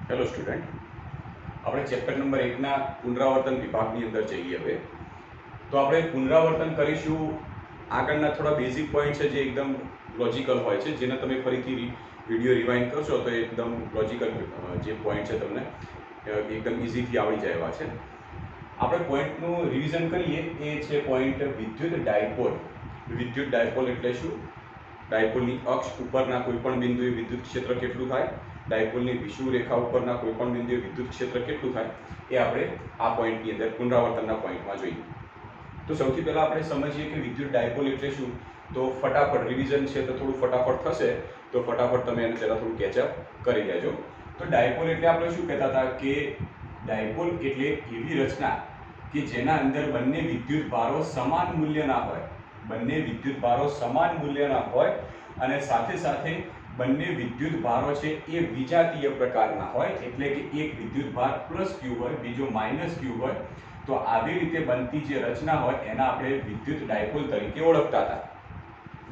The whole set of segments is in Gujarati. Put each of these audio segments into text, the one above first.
હેલો સ્ટુડન્ટ, આપણે ચેપ્ટર નંબર 1ના પુનરાવર્તન વિભાગની અંદર જઈએ હવે. તો આપણે પુનરાવર્તન કરીશું. આગળના થોડા બેઝિક પોઈન્ટ છે જે એકદમ લોજિકલ હોય છે, જેને તમે ફરીથી વિડીયો રિવાઇન્ડ કરશો તો એકદમ લોજિકલ જે પોઈન્ટ છે તમને એકદમ ઇઝીથી આવડી જાય એવા છે. આપણે પોઈન્ટનું રિવિઝન કરીએ. એ છે પોઈન્ટ વિદ્યુત ડાયપોલ. વિદ્યુત ડાયપોલ એટલે શું? ડાયપોલની અક્ષ ઉપરના કોઈપણ બિંદુએ વિદ્યુત ક્ષેત્ર કેટલું થાય, ડાયપોલની વિષુવૃત્ત રેખા ઉપરના કોઈપણ બિંદુએ વિદ્યુત ક્ષેત્ર કેટલું થાય, એ આપણે આ પોઈન્ટની અંદર પુનરાવર્તનના પોઈન્ટમાં જોઈએ. તો સૌથી પહેલાં આપણે સમજીએ કે વિદ્યુત ડાયપોલ એટલે શું. તો ફટાફટ રિવિઝન છે તો થોડું ફટાફટ થશે, તો ફટાફટ તમે એને પહેલાં થોડું કેચઅપ કરી લેજો. તો ડાયપોલ એટલે આપણે શું કહેતા હતા કે ડાયપોલ એટલે એવી રચના કે જેના અંદર બંને વિદ્યુત ભારો સમાન મૂલ્યના હોય. બંને વિદ્યુત ભારો સમાન મૂલ્યના હોય અને સાથે સાથે બંને વિદ્યુત ભારો છે એ વિજાતીય પ્રકારના હોય, એટલે કે એક વિદ્યુત ભાર પ્લસ ક્યુ હોય, બીજો માઇનસ ક્યુ હોય. તો આવી રીતે બનતી જે રચના હોય એના આપણે વિદ્યુત ડાયપોલ તરીકે ઓળખતા હતા.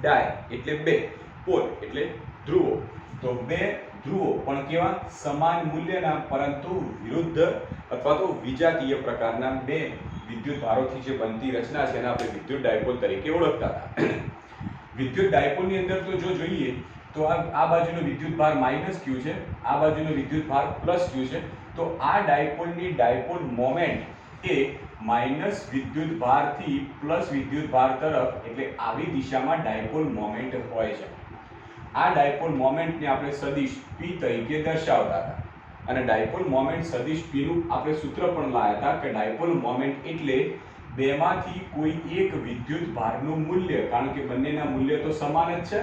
ડાય એટલે બે, પોલ એટલે ધ્રુવો. તો બે ધ્રુવો પણ કેવા? સમાન મૂલ્યના પરંતુ વિરુદ્ધ અથવા તો વિજાતીય પ્રકારના બે વિદ્યુત ભારોથી જે બનતી રચના છે એને આપણે વિદ્યુત ડાયપોલ તરીકે ઓળખતા હતા. વિદ્યુત ડાયપોલની અંદર તો જો જોઈએ તો આ બાજુનો વિદ્યુત ભાર માઇનસ ક્યુ છે, આ બાજુનો વિદ્યુત ભાર પ્લસ ક્યુ છે. તો આ ડાયપોલની ડાયપોલ મોમેન્ટ એ માઇનસ વિદ્યુત ભારથી પ્લસ વિદ્યુત ભાર તરફ, એટલે આવી દિશામાં ડાયપોલ મોમેન્ટ હોય છે. આ ડાયપોલ મોમેન્ટને આપણે સદિશ P તરીકે દર્શાવતા હતા. અને ડાયપોલ મોમેન્ટ સદિશ P નું આપણે સૂત્ર પણ લાવ્યા હતા કે ડાયપોલ મોમેન્ટ એટલે બેમાંથી કોઈ એક વિદ્યુત ભારનું મૂલ્ય, કારણ કે બંનેના મૂલ્ય તો સમાન જ છે.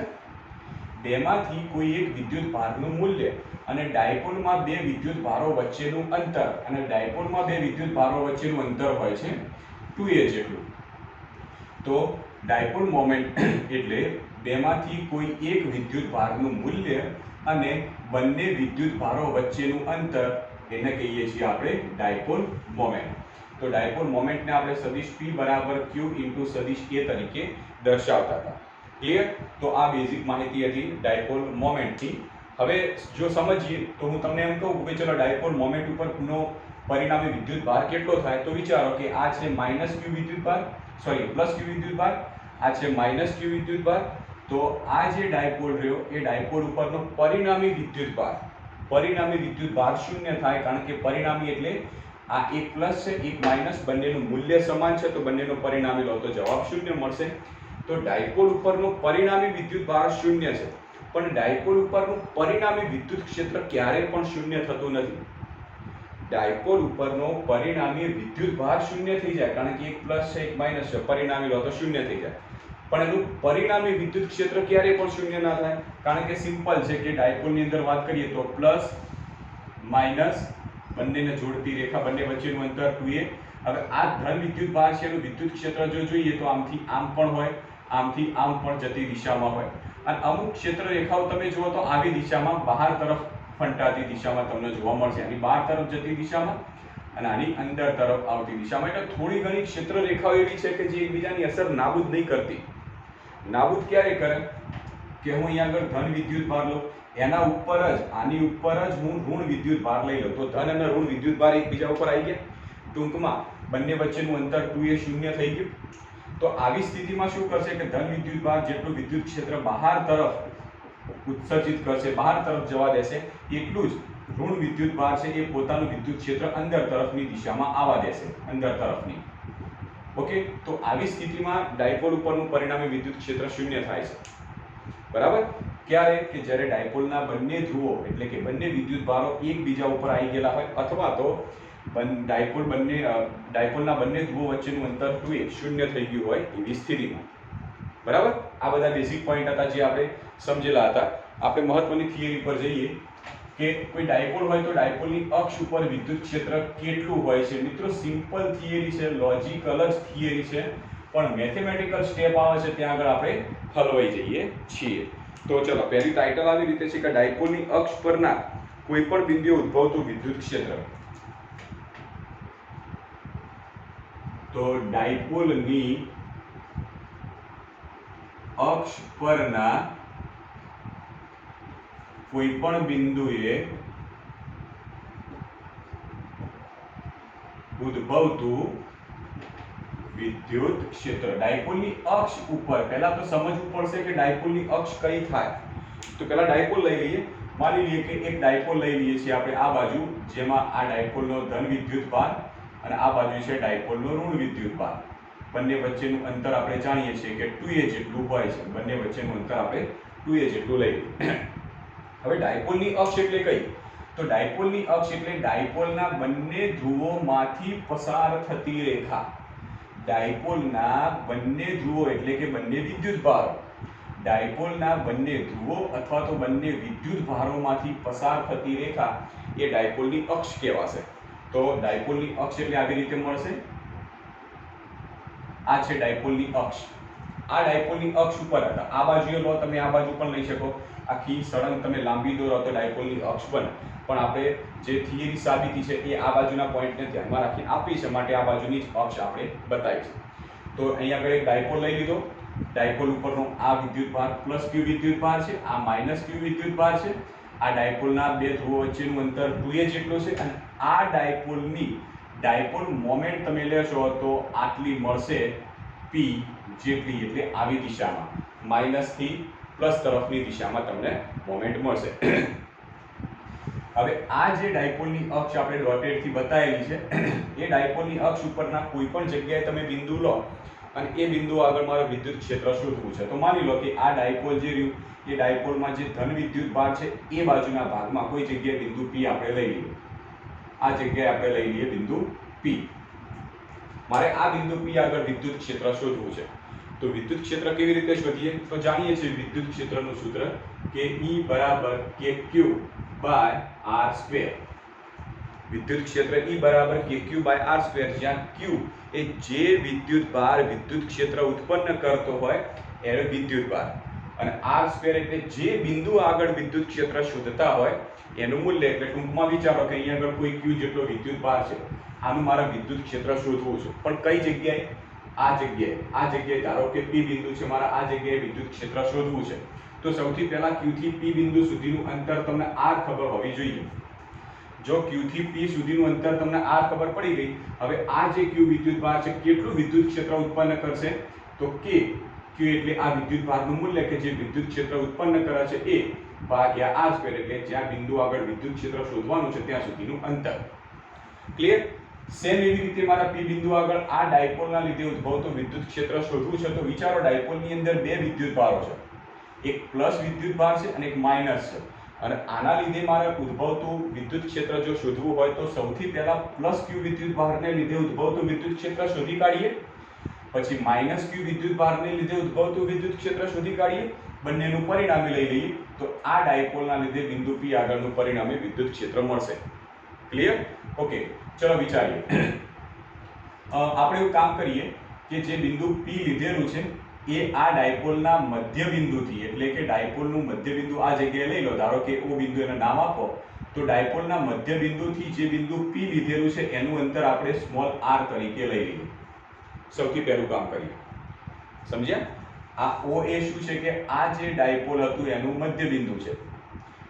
બેમાંથી કોઈ એક વિદ્યુત ભારનું મૂલ્ય અને ડાયપોલમાં બે વિદ્યુત ભારો વચ્ચેનું અંતર, અને ડાયપોલમાં બે વિદ્યુત ભારો વચ્ચેનું અંતર હોય છે 2a જેટલું. તો ડાયપોલ મોમેન્ટ એટલે બેમાંથી કોઈ એક વિદ્યુત ભારનું મૂલ્ય અને બંને વિદ્યુત ભારો વચ્ચેનું અંતર, એને કહીએ છીએ આપણે ડાયપોલ મોમેન્ટ. તો ડાયપોલ મોમેન્ટને આપણે સદિશ P બરાબર Q ઇન્ટુ સદિશ A તરીકે દર્શાવતા હતા. ક્લિયર? તો આ બેઝિક માહિતી હતી ડાયપોલ મોમેન્ટની. હવે જો સમજીએ તો હું તમને એમ કહું કે ચલો ડાયપોલ મોમેન્ટ ઉપરનો પરિણામી વિદ્યુત ભાર કેટલો થાય. તો વિચારો કે આ છે માઇનસ Q વિદ્યુત ભાર, સોરી પ્લસ Q વિદ્યુત ભાર, આ છે માઇનસ Q વિદ્યુત ભાર. તો આ જે ડાયપોલ રહ્યો એ ડાયપોલ ઉપરનો પરિણામી વિદ્યુત ભાર શૂન્ય થાય, કારણ કે પરિણામી એટલે આ એક પ્લસ છે એક માઇનસ, બંનેનું મૂલ્ય સમાન છે તો બંનેનો પરિણામી લો તો જવાબ શૂન્ય મળશે. તો ડાયપોલ ઉપરનો પરિણામી વિદ્યુત ભાર શૂન્ય છે, પણ ડાયપોલ ઉપરનું પરિણામી વિદ્યુત ક્ષેત્ર ક્યારેય પણ શૂન્ય થતું નથી. ડાયપોલ ઉપરનો પરિણામી વિદ્યુત ભાર શૂન્ય થઈ જાય, કારણ કે એક પ્લસ છે એક માઇનસ છે, પરિણામી લો તો શૂન્ય થઈ જાય. પણ એનું પરિણામી વિદ્યુત ક્ષેત્ર ક્યારેય પણ શૂન્ય ના થાય, કારણ કે સિમ્પલ છે કે ડાયપોલની અંદર વાત કરીએ તો પ્લસ માઇનસ બંનેને જોડતી રેખા, બંને વચ્ચેનું અંતર 2a. હવે આ ધન વિદ્યુત ભાર છે એનું વિદ્યુત ક્ષેત્ર જો જોઈએ તો આમથી આમ પણ હોય, આમથી આમ પણ જતી દિશામાં હોય. અને અમુક ક્ષેત્ર રેખાઓ તમે જુઓ તો આવી દિશામાં બહાર તરફ ફંટાતી દિશામાં તમને જોવા મળશે, આની બહાર તરફ જતી દિશામાં અને આની અંદર તરફ આવતી દિશામાં. એટલે થોડી ઘણી ક્ષેત્ર રેખાઓ એવી છે કે જે એકબીજાની અસર નાબૂદ નહીં કરતી. નાબૂદ ક્યારે કરે કે હું અહીંયા આગળ ધન વિદ્યુત ભાર લઉં, એના ઉપર જ આની ઉપર જ હું ઋણ વિદ્યુત ભાર લઈ લઉં, તો ધન અને ઋણ વિદ્યુત ભાર એકબીજા ઉપર આવી ગયા. ટૂંકમાં બંને વચ્ચેનું અંતર 2a શૂન્ય થઈ ગયું. તો આવી સ્થિતિમાં શું કરશે કે ધન વિદ્યુત ભાર જેટલું વિદ્યુત ક્ષેત્ર બહાર તરફ ઉત્સર્જિત કરશે, બહાર તરફ જવા દેશે, એટલું જ ઋણ વિદ્યુત ભાર છે એ પોતાનું વિદ્યુત ક્ષેત્ર અંદર તરફની દિશામાં આવવા દેશે, અંદર તરફની. ઓકે, તો આવી સ્થિતિમાં ડાયપોલ ઉપરનું પરિણામી વિદ્યુત ક્ષેત્ર શૂન્ય થાય છે. બરાબર? ક્યારે? કે જ્યારે ડાયપોલના બંને ધ્રુવો એટલે કે બંને વિદ્યુત ભારો એકબીજા ઉપર આવી ગયેલા હોય, અથવા તો ડાયપોલના બંને ધ્રુવો વચ્ચેનું અંતર 2a શૂન્ય થઈ ગયું હોય એવી સ્થિતિમાં. બરાબર? આ બધા બેઝિક પોઈન્ટ હતા જે આપણે સમજેલા હતા. આપણે મહત્વની થિયરી પર જઈએ કે કોઈ ડાયપોલ હોય તો ડાયપોલની અક્ષ ઉપર વિદ્યુત ક્ષેત્ર કેટલું હોય છે. મિત્રો સિમ્પલ થિયરી છે, લોજિકલ જ થિયરી છે, પણ મેથેમેટિકલ સ્ટેપ આવે છે ત્યાં આગળ આપણે હલવાઈ જઈએ છીએ. તો ચલો, પહેલી ટાઇટલ આવી રીતે છે કે ડાયપોલની અક્ષ પરના કોઈ પણ બિંદુએ ઉદ્ભવતું વિદ્યુત ક્ષેત્ર. તો ડાયપોલની અક્ષ પરના કોઈ પણ બિંદુએ ઉદ્ભવતું વિદ્યુત ક્ષેત્ર. ડાયપોલની અક્ષ ઉપર પહેલા તો સમજવું પડશે કે ડાયપોલની અક્ષ કઈ થાય. તો પહેલા ડાયપોલ લઈ લઈએ. માની લઈએ કે એક ડાયપોલ લઈ લઈએ છીએ આપણે આ બાજુ, જેમાં આ ડાયપોલનો ધન વિદ્યુત ભાર અને આ બાજુ છે ડાયપોલનો ઋણ વિદ્યુત ભાર. બંને વચ્ચેનું અંતર આપણે જાણીએ છીએ કે 2a જેટલું હોય છે. બંને વચ્ચેનું અંતર આપણે 2a જેટલું લઈએ. હવે ડાયપોલની અક્ષ એટલે કઈ? તો ડાયપોલની અક્ષ એટલે ડાયપોલના બંને ધ્રુવોમાંથી પસાર થતી રેખા. ડાયપોલના બંને ધ્રુવો એટલે કે બંને વિદ્યુત ભારો, ડાયપોલના બંને ધ્રુવો અથવા તો બંને વિદ્યુત ભારોમાંથી પસાર થતી રેખા એ ડાયપોલની અક્ષ કહેવાશે. તો ડાયપોલની અક્ષ એટલે આવી રીતે મળશે. આ છે ડાયપોલની અક્ષ. આ ડાયપોલની અક્ષ ઉપર હતા. આ બાજુએ લો તમે, આ બાજુ પણ લઈ શકો. આખી સળંગ તમે લાંબી દોરો તો ડાયપોલની અક્ષ બને. પણ આપણે જે થિયરી સાબિતી છે એ આ બાજુના પોઈન્ટને ધ્યાનમાં રાખીને આપી છે, માટે આ બાજુની જ અક્ષ આપણે બતાવી છે. તો અહીંયા આગળ એક ડાયપોલ લઈ લીધો. ડાયપોલ ઉપરનો આ વિદ્યુત ભાર પ્લસ ક્યુ વિદ્યુત ભાર છે, આ માઇનસ ક્યુ વિદ્યુત ભાર છે. આ ડાયપોલના બે ધ્રુવો વચ્ચેનું અંતર 2a જેટલું છે અને આ ડાયપોલની ડાયપોલ મોમેન્ટ તમે લેશો તો આટલી મળશે p જેટલી, એટલે આવી દિશામાં માઇનસ થી પ્લસ તરફની દિશામાં તમને મોમેન્ટ મળશે. હવે આ જે ડાયપોલની અક્ષ આપણે ડોટેડથી બતાવેલી છે એ ડાયપોલની અક્ષ ઉપરના કોઈ પણ જગ્યાએ તમે બિંદુ લો અને એ બિંદુ આગળ મારે વિદ્યુત ક્ષેત્ર શોધવું છે. તો માની લો કે આ ડાયપોલ જે રહ્યું એ ડાયપોલમાં જે ધન વિદ્યુત ભાર છે એ બાજુના ભાગમાં કોઈ જગ્યાએ બિંદુ p આપણે લઈ લઈએ. આ જગ્યાએ આપણે લઈ લઈએ બિંદુ p. મારે આ બિંદુ p આગળ વિદ્યુત ક્ષેત્ર શોધવું છે. તો વિદ્યુત ક્ષેત્ર કેવી રીતે શોધીએ? તો જાણીએ છીએ વિદ્યુત ક્ષેત્રનું સૂત્ર કે E બરાબર kq બાય r સ્ક્વેર. વિદ્યુત ક્ષેત્ર E બરાબર kq બાય r સ્ક્વેર, જ્યાં q એ જે વિદ્યુત ભાર વિદ્યુત ક્ષેત્ર ઉત્પન્ન કરતો હોય એનો વિદ્યુત ભાર, અને r સ્ક્વેર એટલે જે બિંદુ આગળ વિદ્યુત ક્ષેત્ર શોધતા હોય એનું મૂલ્ય. એટલે ટૂંકમાં વિચારો કે અહીંયા આગળ કોઈ q જેટલો વિદ્યુત ભાર છે, આનું મારે વિદ્યુત ક્ષેત્ર શોધવું છે. પણ કઈ જગ્યાએ? આ જગ્યાએ ધારો કે p બિંદુ છે, મારે આ જગ્યાએ વિદ્યુત ક્ષેત્ર શોધવું છે. તો સૌથી પહેલા q થી p બિંદુ સુધીનું અંતર તમને r ખબર હોવી જોઈએ. જો q થી p સુધીનું અંતર તમને r ખબર પડી ગઈ, હવે આ જે q વિદ્યુત ભાર છે કેટલું વિદ્યુત ક્ષેત્ર ઉત્પન્ન કરશે? તો k એટલે આ વિદ્યુત ભારનું મૂલ્ય કે જે વિદ્યુત ક્ષેત્ર ઉત્પન્ન કરે છે એ ભાગ્યા r સ્ક્વેર, એટલે જ્યાં બિંદુ આગળ વિદ્યુત ક્ષેત્ર શોધવાનું છે ત્યાં સુધીનું અંતર. ક્લિયર? સેમ એવી રીતે મારા p બિંદુ આગળ આ ડાયપોલના લીધે ઉદ્ભવતું વિદ્યુત ક્ષેત્ર શોધવું છે. તો વિચારો ડાયપોલની અંદર બે વિદ્યુત ભારો છે, એક પ્લસ વિદ્યુત ભાર છે અને એક માઇનસ છે. અને આના લીધે મારે ઉદ્ભવતું વિદ્યુત ક્ષેત્ર જો શોધવું હોય તો સૌથી પહેલા પ્લસ q વિદ્યુત ભારને લીધે ઉદ્ભવતું વિદ્યુત ક્ષેત્ર શોધી કાઢીએ, પછી માઇનસ q વિદ્યુત ભારને લીધે ઉદ્ભવતું વિદ્યુત ક્ષેત્ર શોધી કાઢીએ. બંનેનું પરિણામે લઈ લઈએ તો આ ડાયપોલના લીધે બિંદુ p આગળનું પરિણામે વિદ્યુત ક્ષેત્ર મળશે. ક્લિયર? ઓકે, ચલો વિચારીએ. આપણે એવું કામ કરીએ કે જે બિંદુ p લીધેલું છે એ આ ડાયપોલના મધ્ય બિંદુથી, એટલે કે ડાયપોલનું મધ્ય બિંદુ આ જગ્યાએ લઈ લો. ધારો કે o બિંદુ એને નામ આપો. તો ડાયપોલના મધ્ય બિંદુથી જે બિંદુ p લીધેલું છે એનું અંતર આપણે સ્મોલ r તરીકે લઈ લઈએ. સૌથી પહેલું કામ કરીએ. સમજ્યા? આ o એ શું છે કે આ જે ડાયપોલ હતું એનું મધ્ય બિંદુ છે.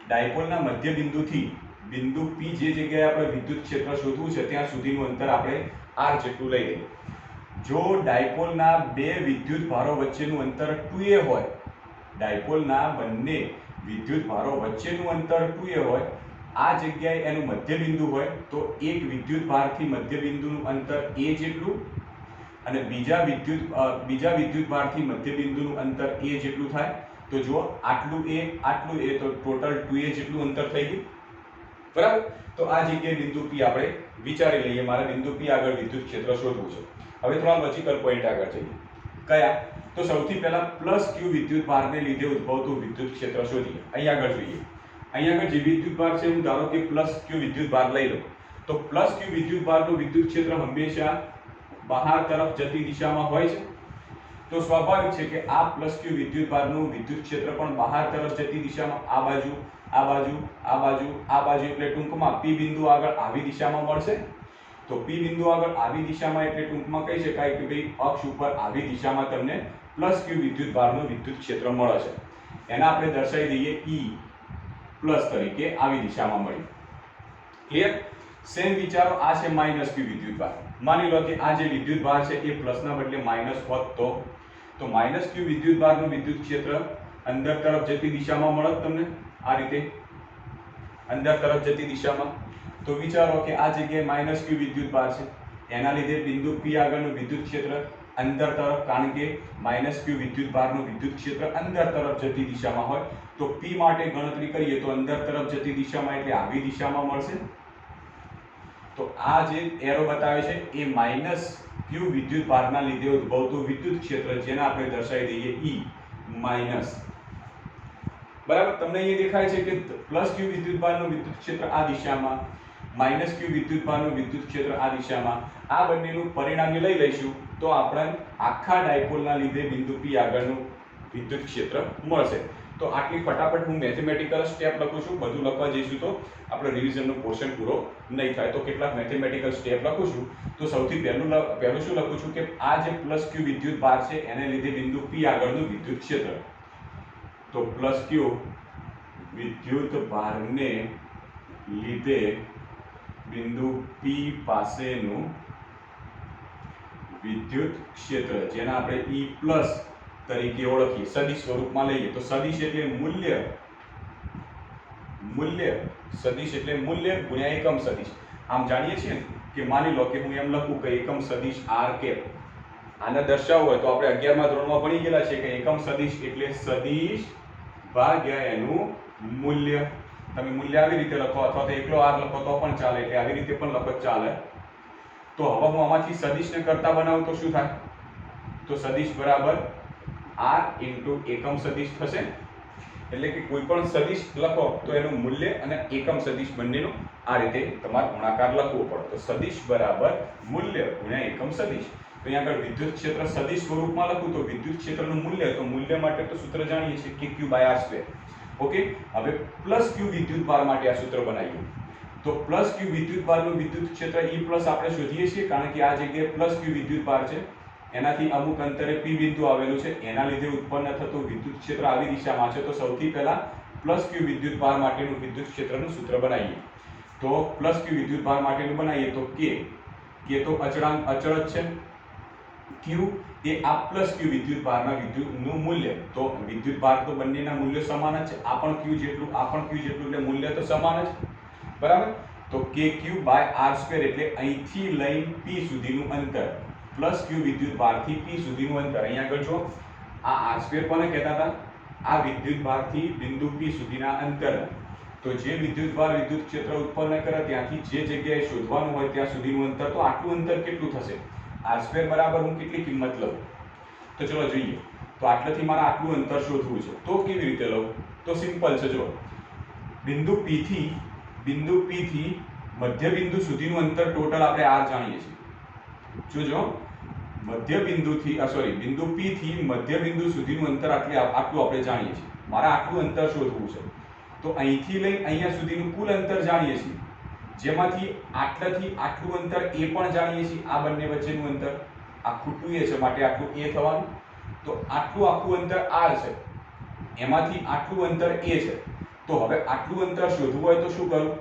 ડાયપોલના મધ્ય બિંદુથી બિંદુ p જે જગ્યાએ આપણે વિદ્યુત ક્ષેત્ર શોધવું છે ત્યાં સુધીનું અંતર આપણે r જેટલું લઈ લઈએ. જો ડાયપોલના બે વિદ્યુત ભારો વચ્ચેનું અંતર 2a હોય, ડાયપોલના બંને વિદ્યુત ભારો વચ્ચેનું અંતર 2a હોય, આ જગ્યાએ એનું મધ્ય બિંદુ હોય, તો એક વિદ્યુત ભારથી મધ્ય બિંદુનું અંતર a જેટલું અને બીજા વિદ્યુત ભારથી મધ્ય બિંદુનું અંતર a જેટલું થાય. તો જો આટલું a તો ટોટલ 2a જેટલું અંતર થઈ ગયું. બરાબર? તો આ જગ્યાએ બિંદુ p આપણે વિચારી લઈએ. મારે બિંદુ p આગળ વિદ્યુત ક્ષેત્ર શોધવું છે. હવે થોડા લોજિકલ પોઈન્ટ આગળ જઈએ. કયા? તો સૌથી પહેલા પ્લસ q વિદ્યુત ભારને લીધે ઉદ્ભવતું વિદ્યુત ક્ષેત્ર શોધીએ. અહીંયા આગળ જોઈએ. અહીંયા આગળ જે વિદ્યુત ભાર છે હું ધારો કે પ્લસ q વિદ્યુત ભાર લઈ લઉં. તો પ્લસ q વિદ્યુત ભારનું વિદ્યુત ક્ષેત્ર હંમેશા બહાર તરફ જતી દિશામાં હોય છે. તો સ્વાભાવિક છે કે આ પ્લસ q વિદ્યુત ભારનું વિદ્યુત ક્ષેત્ર પણ બહાર તરફ જતી દિશામાં, આ બાજુ, આ બાજુ, આ બાજુ, આ બાજુ, એટલે ટૂંકમાં p બિંદુ આગળ આવી દિશામાં મળશે. તો p બિંદુ આગળ આવી દિશામાં એટલે ટૂંકમાં કહી શકાય કે ભાઈ અક્ષ ઉપર આવી દિશામાં તમને પ્લસ q વિદ્યુત ભારનું વિદ્યુત ક્ષેત્ર મળે છે. એના આપણે દર્શાવી દઈએ E પ્લસ તરીકે આવી દિશામાં મળી. ક્લિયર? સેમ વિચારો, આ છે માઇનસ ક્યુ વિદ્યુત ભાર. માની લો કે આ જે વિદ્યુત ભાર છે એ પ્લસના બદલે માઇનસ હોત તો માઇનસ ક્યુ વિદ્યુત ભારનું વિદ્યુત ક્ષેત્ર અંદર તરફ જતી દિશામાં મળત તમને આ રીતે અંદર તરફ જતી દિશામાં. તો વિચારો કે આ જગ્યાએ માઇનસ ક્યુ વિદ્યુત ભાર છે, એના લીધે બિંદુ P આગળનું વિદ્યુત ક્ષેત્ર અંદર તરફ, કારણ કે માઇનસ ક્યુ વિદ્યુત ભારનું વિદ્યુત ક્ષેત્ર અંદર તરફ જતી દિશામાં હોય તો P માટે ગણતરી કરીએ તો અંદર તરફ જતી દિશામાં એટલે આવી દિશામાં મળશે. તો આ જે એરો બતાવે છે એ માઇનસ ક્યુ વિદ્યુત ભારના લીધે ઉદ્ભવતું વિદ્યુત ક્ષેત્ર, જેને આપણે દર્શાવી દઈએ E માઇનસ. બરાબર, તમને અહીંયા દેખાય છે કે પ્લસ ક્યુ વિદ્યુત ભારનું વિદ્યુત ક્ષેત્ર આ દિશામાં, માઇનસ ક્યુ વિદ્યુત ભારનું વિદ્યુત ક્ષેત્ર આ દિશામાં. આ બંનેનું પરિણામી લઈ લઈશું તો આપણને આખા ડાયપોલના લીધે બિંદુ P આગળનું વિદ્યુત ક્ષેત્ર મળશે. તો આટલી ફટાફટ હું મેથેમેટિકલ સ્ટેપ લખું છું. બધું લખવા જઈશું તો આપણો રિવિઝનનો પોર્શન પૂરો નહીં થાય. તો કેટલાક મેથેમેટિકલ સ્ટેપ લખું છું. તો સૌથી પહેલું શું લખું છું કે આ જે પ્લસ ક્યુ વિદ્યુત ભાર છે એને લીધે બિંદુ P આગળનું વિદ્યુત ક્ષેત્ર. તો પ્લસ ક્યુ વિદ્યુત ભારને લીધે બિંદુ P પાસેનું વિદ્યુત ક્ષેત્ર, જેને આપણે E પ્લસ તરીકે ઓળખીએ, સદિશ સ્વરૂપમાં લઈએ. તો સદિશ એટલે મૂલ્ય સદિશ એટલે મૂલ્ય ગુણ્યા એકમ સદિશ. આમ જાણીએ છીએ ને કે માની લો કે હું એમ લખું કે એકમ સદિશ r કેપ, આને દર્શાવવું હોય તો આપણે 11મા ધોરણમાં ભણી ગયેલા છે કે એકમ સદિશ એટલે સદિશ ભાગ્યા એનું મૂલ્ય. તમે મૂલ્ય આવી રીતે લખો અથવા તો એકલો r લખો તો પણ ચાલે, એટલે આવી રીતે પણ લખો ચાલે. તો હવે હું આમાંથી સદિશને કરતા બનાવું તો શું થાય? તો સદિશ બરાબર r ઇન્ટુ એકમ સદિશ થશે. એટલે કે કોઈ પણ સદિશ લખો તો એનું મૂલ્ય અને એકમ સદિશ બંનેનો આ રીતે તમારે ગુણાકાર લખવો પડે. તો સદિશ બરાબર મૂલ્ય ગુણ્યા એકમ સદિશ. તો અહીંયા આગળ વિદ્યુત ક્ષેત્ર સદિશ સ્વરૂપમાં લખું તો વિદ્યુત ક્ષેત્રનું મૂલ્ય, તો મૂલ્ય માટે તો સૂત્ર જાણીએ છીએ કે Q/r². ઓકે, હવે પ્લસ ક્યુ વિદ્યુત ભાર માટે આ સૂત્ર બનાવીએ. તો પ્લસ ક્યુ વિદ્યુત ભારનું વિદ્યુત ક્ષેત્ર E પ્લસ આપણે શોધીએ છીએ, કારણ કે આ જગ્યાએ પ્લસ ક્યુ વિદ્યુત ભાર છે, એનાથી અમુક અંતરે P બિંદુ આવેલું છે, એના લીધે ઉત્પન્ન થતું વિદ્યુત ક્ષેત્ર આવી દિશામાં છે. તો સૌથી પહેલા પ્લસ ક્યુ વિદ્યુત ભાર માટેનું વિદ્યુત ક્ષેત્રનું સૂત્ર બનાવીએ. તો પ્લસ ક્યુ વિદ્યુત ભાર માટેનું બનાવીએ તો K તો અચળાંક અચળ જ છે, Q એ આ પ્લસ ક્યુ વિદ્યુત ભારના વિદ્યુતનું મૂલ્ય. તો વિદ્યુત ભાર તો બંનેના મૂલ્યો સમાન જ છે, આ પણ Q જેટલું આ પણ Q જેટલું, એટલે મૂલ્ય તો સમાન જ. બરાબર, તો KQ/r² એટલે અહીંથી લઈ P સુધીનું અંતર, પ્લસ ક્યુ વિદ્યુત ભારથી P સુધીનું અંતર. અહીંયા આગળ જો આ r² કોને કહેતા હતા? આ વિદ્યુત ભારથી બિંદુ P સુધીના અંતર. તો જે વિદ્યુત ભાર વિદ્યુત ક્ષેત્ર ઉત્પન્ન કરે ત્યાંથી જે જગ્યાએ શોધવાનું હોય ત્યાં સુધીનું અંતર. તો આટલું અંતર કેટલું થશે? r² બરાબર હું કેટલી કિંમત લઉં? તો ચલો જોઈએ. તો આટલેથી મારે આટલું અંતર શોધવું છે. તો કેવી રીતે લઉં? તો સિમ્પલ છે. જો બિંદુ P થી મધ્ય બિંદુ સુધીનું અંતર ટોટલ આપણે r જાણીએ છીએ. જો મધ્ય બિંદુથી બિંદુ P થી મધ્ય બિંદુ સુધીનું અંતર આટલું આપણે જાણીએ છીએ. મારે આટલું અંતર શોધવું છે. તો અહીંથી લઈ અહીંયા સુધીનું કુલ અંતર જાણીએ છીએ, જેમાંથી આટલાથી આટલું અંતર એ પણ જાણીએ છીએ. આ બંને વચ્ચેનું અંતર આખું 2a છે, માટે આટલું a થવાનું. તો આટલું આખું અંતર r છે, એમાંથી આટલું અંતર a છે. તો હવે આટલું અંતર શોધવું હોય તો શું કરું?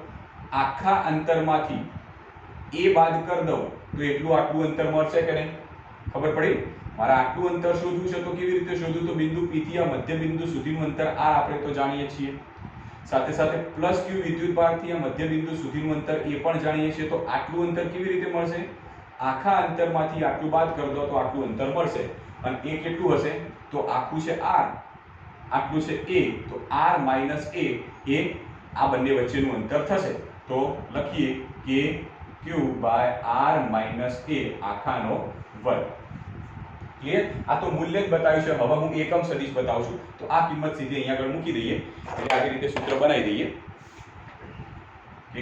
આખા અંતરમાંથી a બાદ કરી દઉં તો એટલું આટલું અંતર મળશે કે નહીં? ખબર પડી? મારે આટલું અંતર શોધવું છે તો કેવી રીતે શોધવું? તો બિંદુ P થી આ મધ્ય બિંદુ સુધીનું અંતર r આપણે તો જાણીએ છીએ, સાથે સાથે પ્લસ ક્યુ વિદ્યુત ભારથી આ મધ્ય બિંદુ સુધીનું અંતર એ પણ જાણીએ છીએ. તો આટલું અંતર કેવી રીતે મળશે? આખા અંતરમાંથી આટલું બાદ કરી દો તો આટલું અંતર મળશે. અને એ કેટલું હશે? તો આખું છે r, આટલું છે a. તો r માઇનસ a એ આ બંને વચ્ચેનું અંતર થશે. તો લખીએ કે Q/r માઇનસ a આખાનો વર્ગ. ક્લિયર? આ તો મૂલ્ય જ બતાવ્યું છે. હવે હું એકમ સદિશ બતાવું છું. તો આ કિંમત સીધી અહીંયા આગળ મૂકી દઈએ, એટલે આવી રીતે સૂત્ર બનાવી દઈએ કે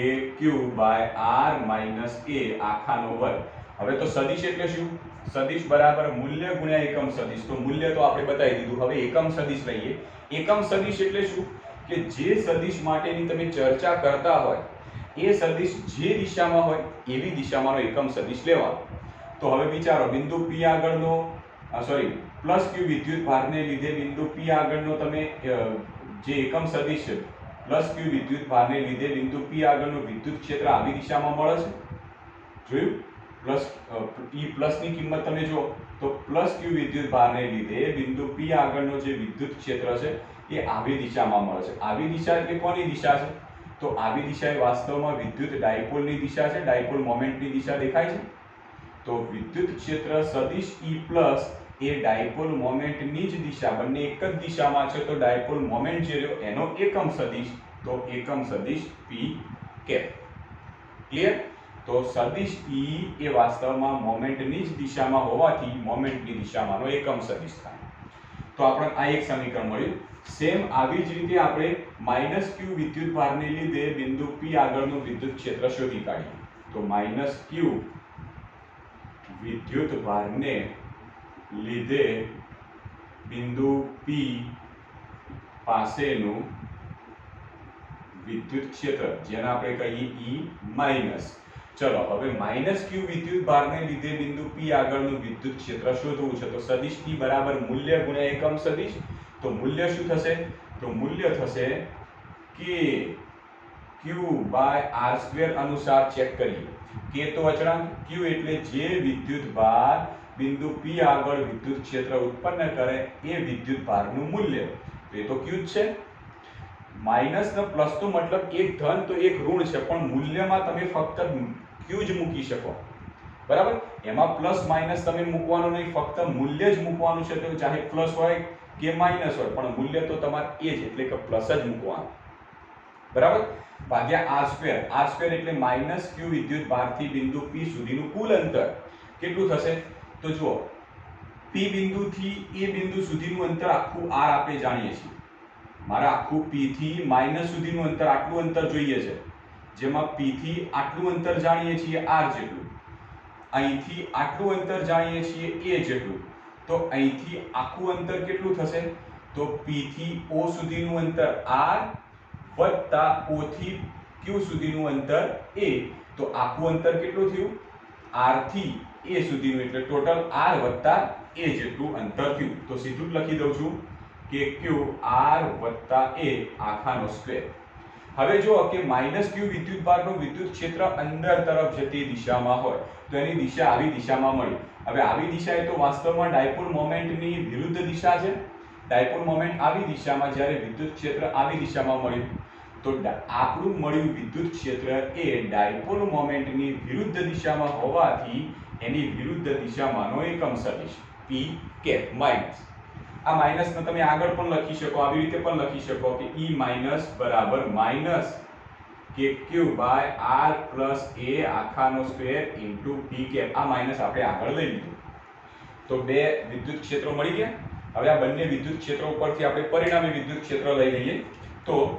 KQ/r માઇનસ a આખાનો વર્ગ. હવે તો સદિશ એટલે શું? સદિશ બરાબર મૂલ્ય ગુણ્યા એકમ સદિશ. તો મૂલ્ય તો આપણે બતાવી દીધું. હવે એકમ સદિશ લઈએ. એકમ સદિશ એટલે શું? કે જે સદિશ માટેની તમે ચર્ચા કરતા હોય એ સદિશ જે દિશામાં હોય એવી દિશામાંનો એકમ સદિશ લેવાનો. તો હવે વિચારો, બિંદુ P આગળનો પ્લસ ક્યુ વિદ્યુત ભારને લીધે બિંદુ P આગળનો તમે જે એકમ સદિશ પ્લસ ક્યુ વિદ્યુત ભારને લીધે બિંદુ પી આગળનું વિદ્યુત ક્ષેત્ર આવી દિશામાં મળે છે. જોયું? પ્લસ ઈ પ્લસની કિંમત તમે જો તો પ્લસ ક્યુ વિદ્યુત ભારને લીધે બિંદુ પી આગળનો જે વિદ્યુત ક્ષેત્ર છે એ આવી દિશામાં મળે છે. આવી દિશા એટલે કોની દિશા છે? તો આવી દિશા એ વાસ્તવમાં વિદ્યુત ડાયપોલની દિશા છે. ડાયપોલ મોમેન્ટની દિશા દેખાય છે. તો વિદ્યુત ક્ષેત્ર સદિશ ઈ પ્લસ એ ડાયપોલ મોમેન્ટની જ દિશા, બંને એક જ દિશામાં છે. તો ડાયપોલ મોમેન્ટ જે રહ્યો એનો એકમ સદિશ, તો એકમ સદિશ પી કેપ. ક્લિયર? તો સદિશ ઈ એ વાસ્તવમાં મોમેન્ટની જ દિશામાં હોવાથી મોમેન્ટની દિશામાંનો એકમ સદિશ થાય. તો આપણે આ એક સમીકરણ મળ્યું. સેમ આવી જ રીતે આપણે માઈનસ ક્યુ વિદ્યુત ભારને લીધે બિંદુ પી આગળનું વિદ્યુત ક્ષેત્ર શોધી કાઢીએ. તો માઈનસ ક્યુ વિદ્યુત ભારને લીધે બિંદુ પી પાસેનું વિદ્યુત ક્ષેત્ર જેને આપણે કહીએ ઈ માઈનસ. ચલો હવે માઈનસ ક્યુ વિદ્યુત ભારને લીધે બિંદુ પી આગળનું વિદ્યુત ક્ષેત્ર શોધવું છે. તો સદિશ ઈ બરાબર મૂલ્ય ગુણ્યા એકમ સદિશ. તો મૂલ્ય શું થશે? તો મૂલ્ય થશે કે ક્યુ બાય આર સ્ક્વેર અનુસાર ચેક કરીએ. કે તો અચળાંક, ક્યુ એટલે જે વિદ્યુત ભાર બિંદુ પી આગળ વિદ્યુત ક્ષેત્ર ઉત્પન્ન કરે એ વિદ્યુત ભારનું મૂલ્ય. તો એ તો ક્યુ જ છે. માઈનસ ને પ્લસ તો મતલબ એક ધન તો એક ઋણ છે, પણ મૂલ્યમાં તમે ફક્ત ક્યુ જ મૂકી શકો. બરાબર? એમાં પ્લસ માઈનસ તમે મૂકવાનું નહીં, ફક્ત મૂલ્ય જ મૂકવાનું છે. તો ચાહે પ્લસ હોય કે માઈનસ હોય, પણ મૂલ્ય તો તમારે એ જ એટલે કે પ્લસ જ મૂકવાનું. બરાબર? ભાગ્યા આર સ્ક્વેર. આર સ્ક્વેર એટલે માઈનસ ક્યુ વિદ્યુત ભારથી બિંદુ પી સુધીનું કુલ અંતર કેટલું થશે? તો જુઓ, પી બિંદુથી એ બિંદુ સુધીનું અંતર આખું આર આપણે જાણીએ છીએ. મારે આખું પી થી માઈનસ સુધીનું અંતર આટલું અંતર જોઈએ છે, જેમાં પી થી આટલું અંતર જાણીએ છીએ આર જેટલું, અહીંથી આટલું અંતર જાણીએ છીએ એ જેટલું. તો અહીંથી આખું અંતર કેટલું થશે? તો પી થી ઓ સુધીનું અંતર આર વત્તા ઓ થી ક્યુ સુધીનું અંતર એ. તો આખું અંતર કેટલું થયું? આર થી એ સુધીનું, એટલે ટોટલ આર વત્તા એ જેટલું અંતર થયું. તો સીધું જ લખી દઉં છું કે ક્યુ આર વત્તા એ આખાનો સ્ક્વેર. હવે જો કે માઈનસ ક્યુ વિદ્યુત ભારનું વિદ્યુત ક્ષેત્ર અંદર તરફ જતી દિશામાં હોય તો એની દિશા આવી દિશામાં મળી. હવે આવી દિશા એ તો વાસ્તવમાં ડાયપોલ મોમેન્ટની વિરુદ્ધ દિશા છે. ડાયપોલ મોમેન્ટ આવી દિશામાં, જ્યારે વિદ્યુત ક્ષેત્ર આવી દિશામાં મળ્યું. તો આપણું મળ્યું વિદ્યુત ક્ષેત્ર એ ડાયપોલ મોમેન્ટની વિરુદ્ધ દિશામાં હોવાથી એની વિરુદ્ધ દિશામાંનો એકમ સદિશ પી કેપ માઈનસ. આ માઈનસ ને તમે આગળ પણ લખી શકો, આવી રીતે પણ લખી શકો કે ઈ માઈનસ બરાબર minus K Q by R plus A આખાનો સ્ક્વેર ઇન્ટુ પી કેપ. આ માઈનસ આપણે આગળ લઈ લીધું. તો બે વિદ્યુત ક્ષેત્રો મળી ગયા. હવે આ બંને વિદ્યુત ક્ષેત્રો ઉપરથી આપણે પરિણામી વિદ્યુત ક્ષેત્ર લઈ લઈએ. તો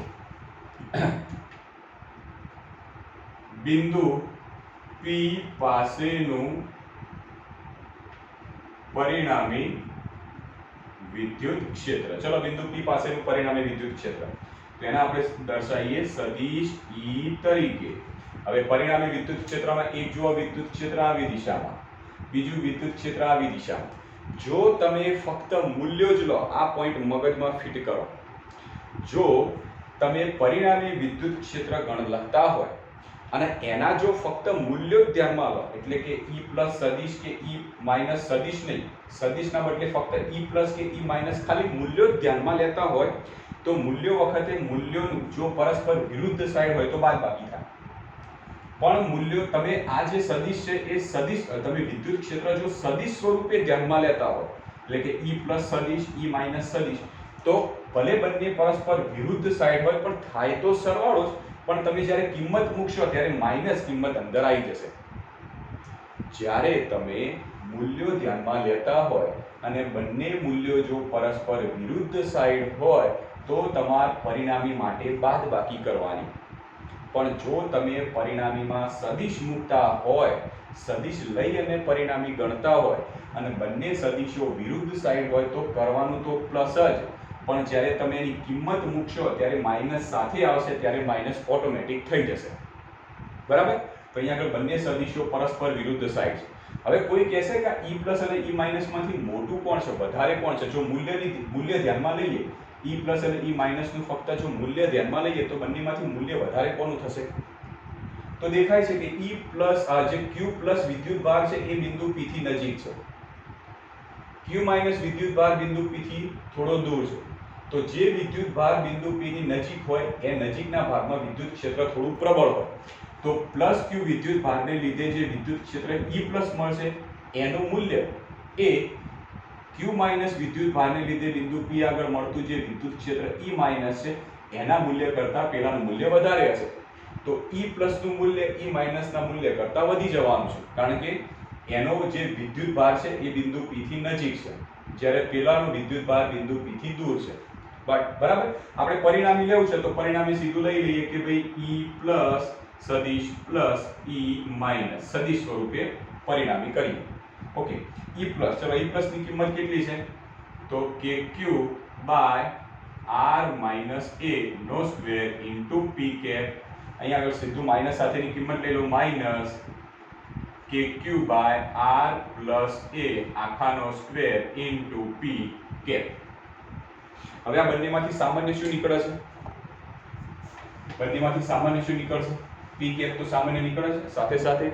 બિંદુ પી પાસેનું પરિણામી વિદ્યુત ક્ષેત્ર. ચલો બિંદુ પી પાસેનું પરિણામી વિદ્યુત ક્ષેત્ર, તો એને આપણે દર્શાવીએ સદિશ ઈ તરીકે. હવે પરિણામી વિદ્યુત ક્ષેત્રમાં એક જુઓ વિદ્યુત ક્ષેત્ર આવી દિશામાં, બીજું વિદ્યુત ક્ષેત્ર આવી દિશામાં. જો તમે ફક્ત મૂલ્યો જ લો, આ પોઈન્ટ મગજમાં ફિટ કરો. જો તમે પરિણામી વિદ્યુત ક્ષેત્ર ગણ લખતા હોય અને એના જો ફક્ત મૂલ્યો જ ધ્યાનમાં લો, એટલે કે ઈ પ્લસ સદિશ કે ઈ માઈનસ સદિશ નહીં, સદિશના બદલે ફક્ત ઈ પ્લસ કે ઈ માઈનસ ખાલી મૂલ્યો જ ધ્યાનમાં લેતા હોય તો મૂલ્યો વખતે મૂલ્યોનું જો પરસ્પર વિરુદ્ધ સાઈડ હોય તો બાદબાકી થાય. પણ મૂલ્યો તમે આ જે સદિશ છે એ સદિશ તમે વિદ્યુત ક્ષેત્ર જો સદિશ સ્વરૂપે ધ્યાનમાં લેતા હોય, એટલે કે ઈ પ્લસ સદિશ ઈ માઈનસ સદિશ, તો ભલે બંને પરસ્પર વિરુદ્ધ સાઈડ હોય પણ થાય તો સરવાળો જ. પણ તમે જ્યારે કિંમત મૂકશો ત્યારે માઈનસ કિંમત અંદર આવી જશે. જ્યારે તમે મૂલ્યો ધ્યાનમાં લેતા હોય અને બંને મૂલ્યો જો પરસ્પર વિરુદ્ધ સાઈડ હોય તો તમારે પરિણામી માટે બાદબાકી કરવાની. પણ જો તમે પરિણામીમાં સદિશ મૂકતા હોય, સદિશ લઈ અને પરિણામી ગણતા હોય અને બંને સદિશો વિરુદ્ધ સાઈડ હોય તો કરવાનું તો પ્લસ જ, પણ જ્યારે તમે એની કિંમત મૂકશો ત્યારે માઈનસ સાથે આવશે, ત્યારે માઈનસ ઓટોમેટિક થઈ જશે. બરાબર? તો અહીંયા આગળ બંને સદિશો પરસ્પર વિરુદ્ધ સાઈડ છે. હવે કોઈ કહેશે કે ઈ પ્લસ અને ઈ માઈનસ માંથી મોટું કોણ છે, વધારે કોણ છે? જો મૂલ્ય ધ્યાનમાં લઈએ E પ્લસ અને E માઇનસનું ફક્ત જો મૂલ્ય ધ્યાનમાં લઈએ તો બંનેમાંથી મૂલ્ય વધારે કોનું થશે? તો દેખાય છે કે E પ્લસ જે Q પ્લસ વિદ્યુત ભાર છે એ બિંદુ P થી નજીક છે, Q માઇનસ વિદ્યુત ભાર બિંદુ P થી થોડો દૂર છે. તો જે વિદ્યુત ભાર બિંદુ P ની નજીક હોય એ નજીકના ભાગમાં વિદ્યુત ક્ષેત્ર થોડું પ્રબળ હોય. તો પ્લસ Q વિદ્યુત ભારને લીધે જે વિદ્યુત ક્ષેત્ર E પ્લસ મળશે એનું મૂલ્ય એ Q માઇનસ વિદ્યુત ભારને લીધે બિંદુ P આગળ મળતું જે વિદ્યુત ક્ષેત્ર E માઇનસ છે એના મૂલ્ય કરતાં પેલાનું મૂલ્ય વધારે હશે. તો E પ્લસ નું મૂલ્ય E માઇનસ ના મૂલ્ય કરતાં વધી જવાનું છે, કારણ કે એનો જે વિદ્યુત ભાર છે એ બિંદુ P થી નજીક છે, જ્યારે પેલાનો વિદ્યુત ભાર બિંદુ P થી દૂર છે. બરાબર. આપણે પરિણામી લેવું છે તો પરિણામી સીધું લઈ લઈએ કે ભાઈ E પ્લસ સદિશ પ્લસ E માઇનસ સદિશ સ્વરૂપે પરિણામી કરીએ. ઓકે, E પ્લસ, ચલો E પ્લસ ની કિંમત કેટલી છે? તો KQ by R minus A નો સ્ક્વેર ઇન્ટુ P કેપ. અહીંયા આગળ સીધું માઇનસ સાથેની કિંમત લઈ લો, minus KQ by R plus A આખાનો સ્ક્વેર ઇન્ટુ P કેપ. હવે આ બંનેમાંથી સામાન્ય શું નીકળે છે? બંનેમાંથી સામાન્ય શું નીકળશે? P કેપ તો સામાન્ય નીકળે છે, સાથે સાથે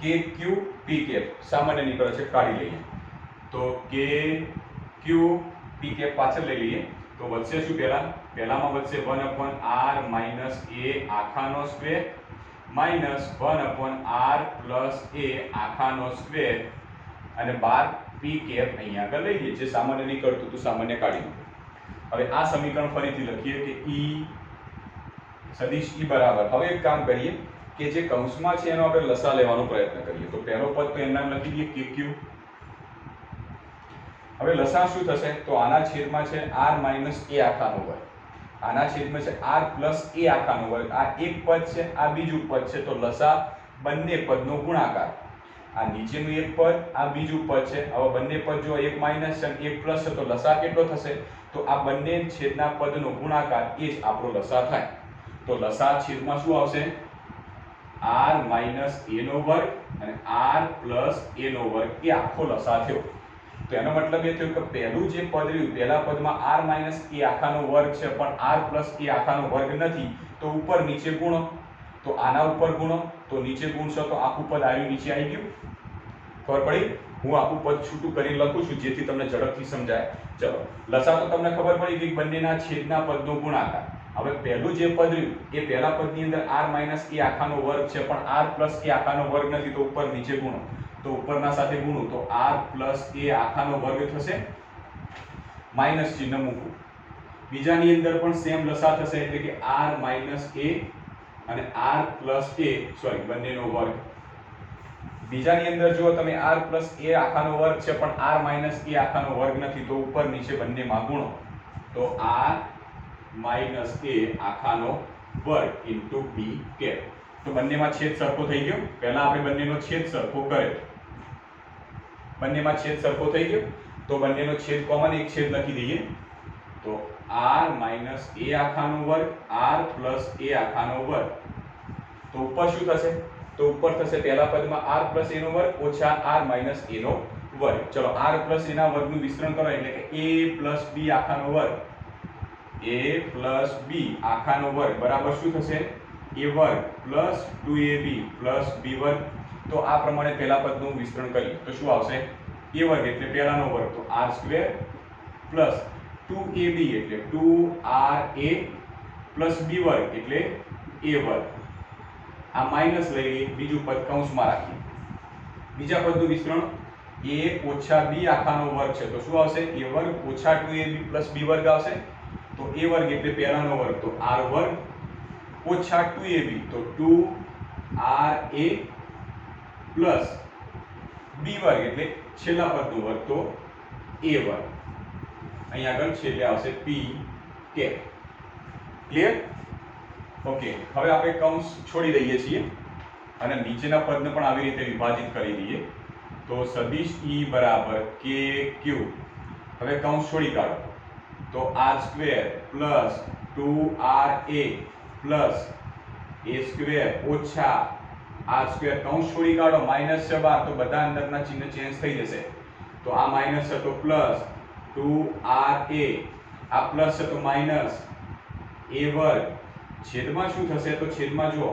KQ P કેપ સામાન્ય નીકળે છે, કાઢી લઈએ. તો KQ P કેપ પાછળ લઈ લઈએ તો વધશે શું? પહેલામાં વધશે 1/r માઇનસ A આખાનો square minus 1/r plus A આખાનો સ્ક્વેર અને 12 P કેપ અહીંયા આગળ લઈ લઈએ. જે સામાન્ય નીકળતું તો સામાન્ય કાઢી લો. હવે આ સમીકરણ ફરીથી લખીએ કે E સદિશ E બરાબર, હવે એક કામ કરીએ કે જે કૌંસમાં છે એનો આપણે લસા લેવાનો પ્રયત્ન કરીએ. તો પહેલો પદ તો એના નામ લખી દઈએ KQ. હવે લસા શું થશે? તો આના છેદમાં છે r માઇનસ A આખાનો વર્ગ, આના છેદમાં છે r પ્લસ A આખાનો વર્ગ. આ એક પદ છે, આ બીજું પદ છે, તો લસા બંને પદનો ગુણાકાર. આ નીચેનું એક પદ, આ બીજું પદ છે. હવે બંને પદ જો એક માઇનસ છે એક પ્લસ છે તો લસા કેટલો થશે? તો આ બંને છેદના પદનો ગુણાકાર એ જ આપણો લસા થાય. તો લસા છેદમાં શું આવશે? r માઇનસ A નો વર્ગ અને r પ્લસ A નો વર્ગ, એ આખો લસા થયો. તો એનો મતલબ એ થયો કે પહેલું જે પદ રહ્યું, પહેલા પદમાં r માઇનસ A આખાનો વર્ગ છે પણ r પ્લસ A આખાનો વર્ગ નથી, તો ઉપર નીચે ગુણો. તો આના ઉપર ગુણો તો નીચે ગુણશો તો આખું પદ આવ્યું નીચે આવી ગયું. ખબર પડી? હું આખું પદ છૂટું કરીને લખું છું જેથી તમને ઝડપથી સમજાય. ચલો, લસા તો તમને ખબર પડી કે બંનેના છેદના પદનો ગુણાકાર. હવે પહેલું જે પદ રહ્યું એ પહેલા પદની અંદર r માઇનસ A આખાનો વર્ગ છે પણ r પ્લસ A આખાનો વર્ગ નથી, તો ઉપર નીચે ગુણો. તો ઉપરના સાથે ગુણું તો r પ્લસ A આખાનો વર્ગ થશે, માઇનસ ચિહ્ન મૂકું. બીજાની અંદર પણ સેમ લસા થશે એટલે કે r માઇનસ A અને r પ્લસ A, સોરી બંનેનો વર્ગ. બીજાની અંદર જો તમે r પ્લસ A આખાનો વર્ગ છે પણ r માઇનસ A આખાનો વર્ગ નથી, તો ઉપર નીચે બંનેમાં ગુણો. તો r માઇનસ A આખાનો વર્ગ ઇન્ટુ P કેપ. તો બંનેમાં છેદ સરખો થઈ ગયો. પહેલા આપણે બંનેનો છેદ સરખો કર્યો, બંનેમાં છેદ સરખો થઈ ગયો તો બંનેનો છેદ કોમન એક છેદ લખી દઈએ. તો r માઇનસ A આખાનો વર્ગ r પ્લસ A આખાનો વર્ગ. તો ઉપર શું થશે? તો ઉપર થશે પહેલા પદમાં r પ્લસ A નો વર્ગ ઓછા r માઇનસ A નો વર્ગ. ચલો, r પ્લસ A ના વર્ગનું વિસ્તરણ કરો એટલે કે a પ્લસ b આખાનો વર્ગ, a પ્લસ b આખાનો વર્ગ બરાબર શું થશે? a વર્ગ પ્લસ 2ab પ્લસ b વર્ગ. તો આ પ્રમાણે પહેલા પદનું વિસ્તરણ કરીએ તો શું આવશે? a વર્ગ એટલે પહેલાનો વર્ગ તો r સ્ક્વેર પ્લસ 2ab એટલે 2ra પ્લસ b વર્ગ એટલે a વર્ગ. આ માઇનસ લઈ લઈએ, બીજું પદ કૌંસમાં રાખીએ. બીજા પદનું વિસ્તરણ a ઓછા b આખાનો વર્ગ છે તો શું આવશે? a વર્ગ ઓછા 2ab પ્લસ b વર્ગ આવશે. તો a વર્ગ એટલે પહેલાનો વર્ગ તો r વર્ગ ઓછા 2ab તો 2ra પ્લસ b વર્ગ એટલે છેલ્લા પદનો વર્ગ તો a વર્ગ. અહીં આગળ છેલ્લે આવશે p કેપ. ક્લિયર? ઓકે, હવે આપણે કૌંસ છોડી દઈએ છીએ અને નીચેના પદને પણ આવી રીતે વિભાજિત કરી દઈએ. તો સદિશ E બરાબર KQ. હવે કૌંસ છોડી કાઢો તો r square plus 2ra plus a square ઓછા r સ્ક્વેર. કૌંસ છોડી કાઢો, માઇનસ છે બહાર તો બધા અંદરના ચિહ્ન ચેન્જ થઈ જશે. તો આ માઇનસ છે તો પ્લસ 2ra આ પ્લસ છે તો માઇનસ a વર્ગ છેદમાં શું થશે તો છેદમાં જુઓ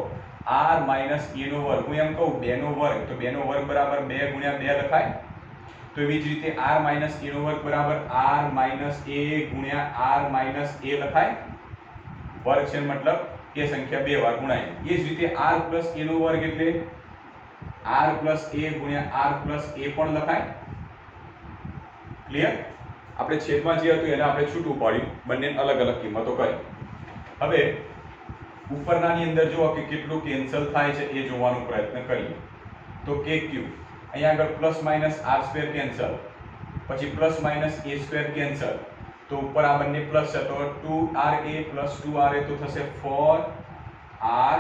r માઇનસ a નો વર્ગ. હું એમ કહું 2 નો વર્ગ તો 2 નો વર્ગ બરાબર 2 ગુણ્યા 2 લખાય. તો એવી જ રીતે r માઇનસ a નો વર્ગ બરાબર r માઇનસ a ગુણ્યા r માઇનસ a લખાય. વર્ગ છે મતલબ એ સંખ્યા બે વાર ગુણાય. એ જ રીતે r પ્લસ a નો વર્ગ એટલે r પ્લસ a ગુણ્યા r પ્લસ a પણ લખાય. ક્લિયર? આપણે છેદમાં જે હતું એને આપણે છૂટું પાડ્યું, બંને અલગ અલગ કિંમતો કરી. હવે ઉપરનાની અંદર જુઓ કે કેટલું કેન્સલ થાય છે એ જોવાનો પ્રયત્ન કરીએ. તો kq અહીંયા આગળ plus minus r square cancel, પછી plus minus a square cancel, તો ઉપર આ બંને પ્લસ છે તો 2ra પ્લસ 2ra તો થશે 4ra.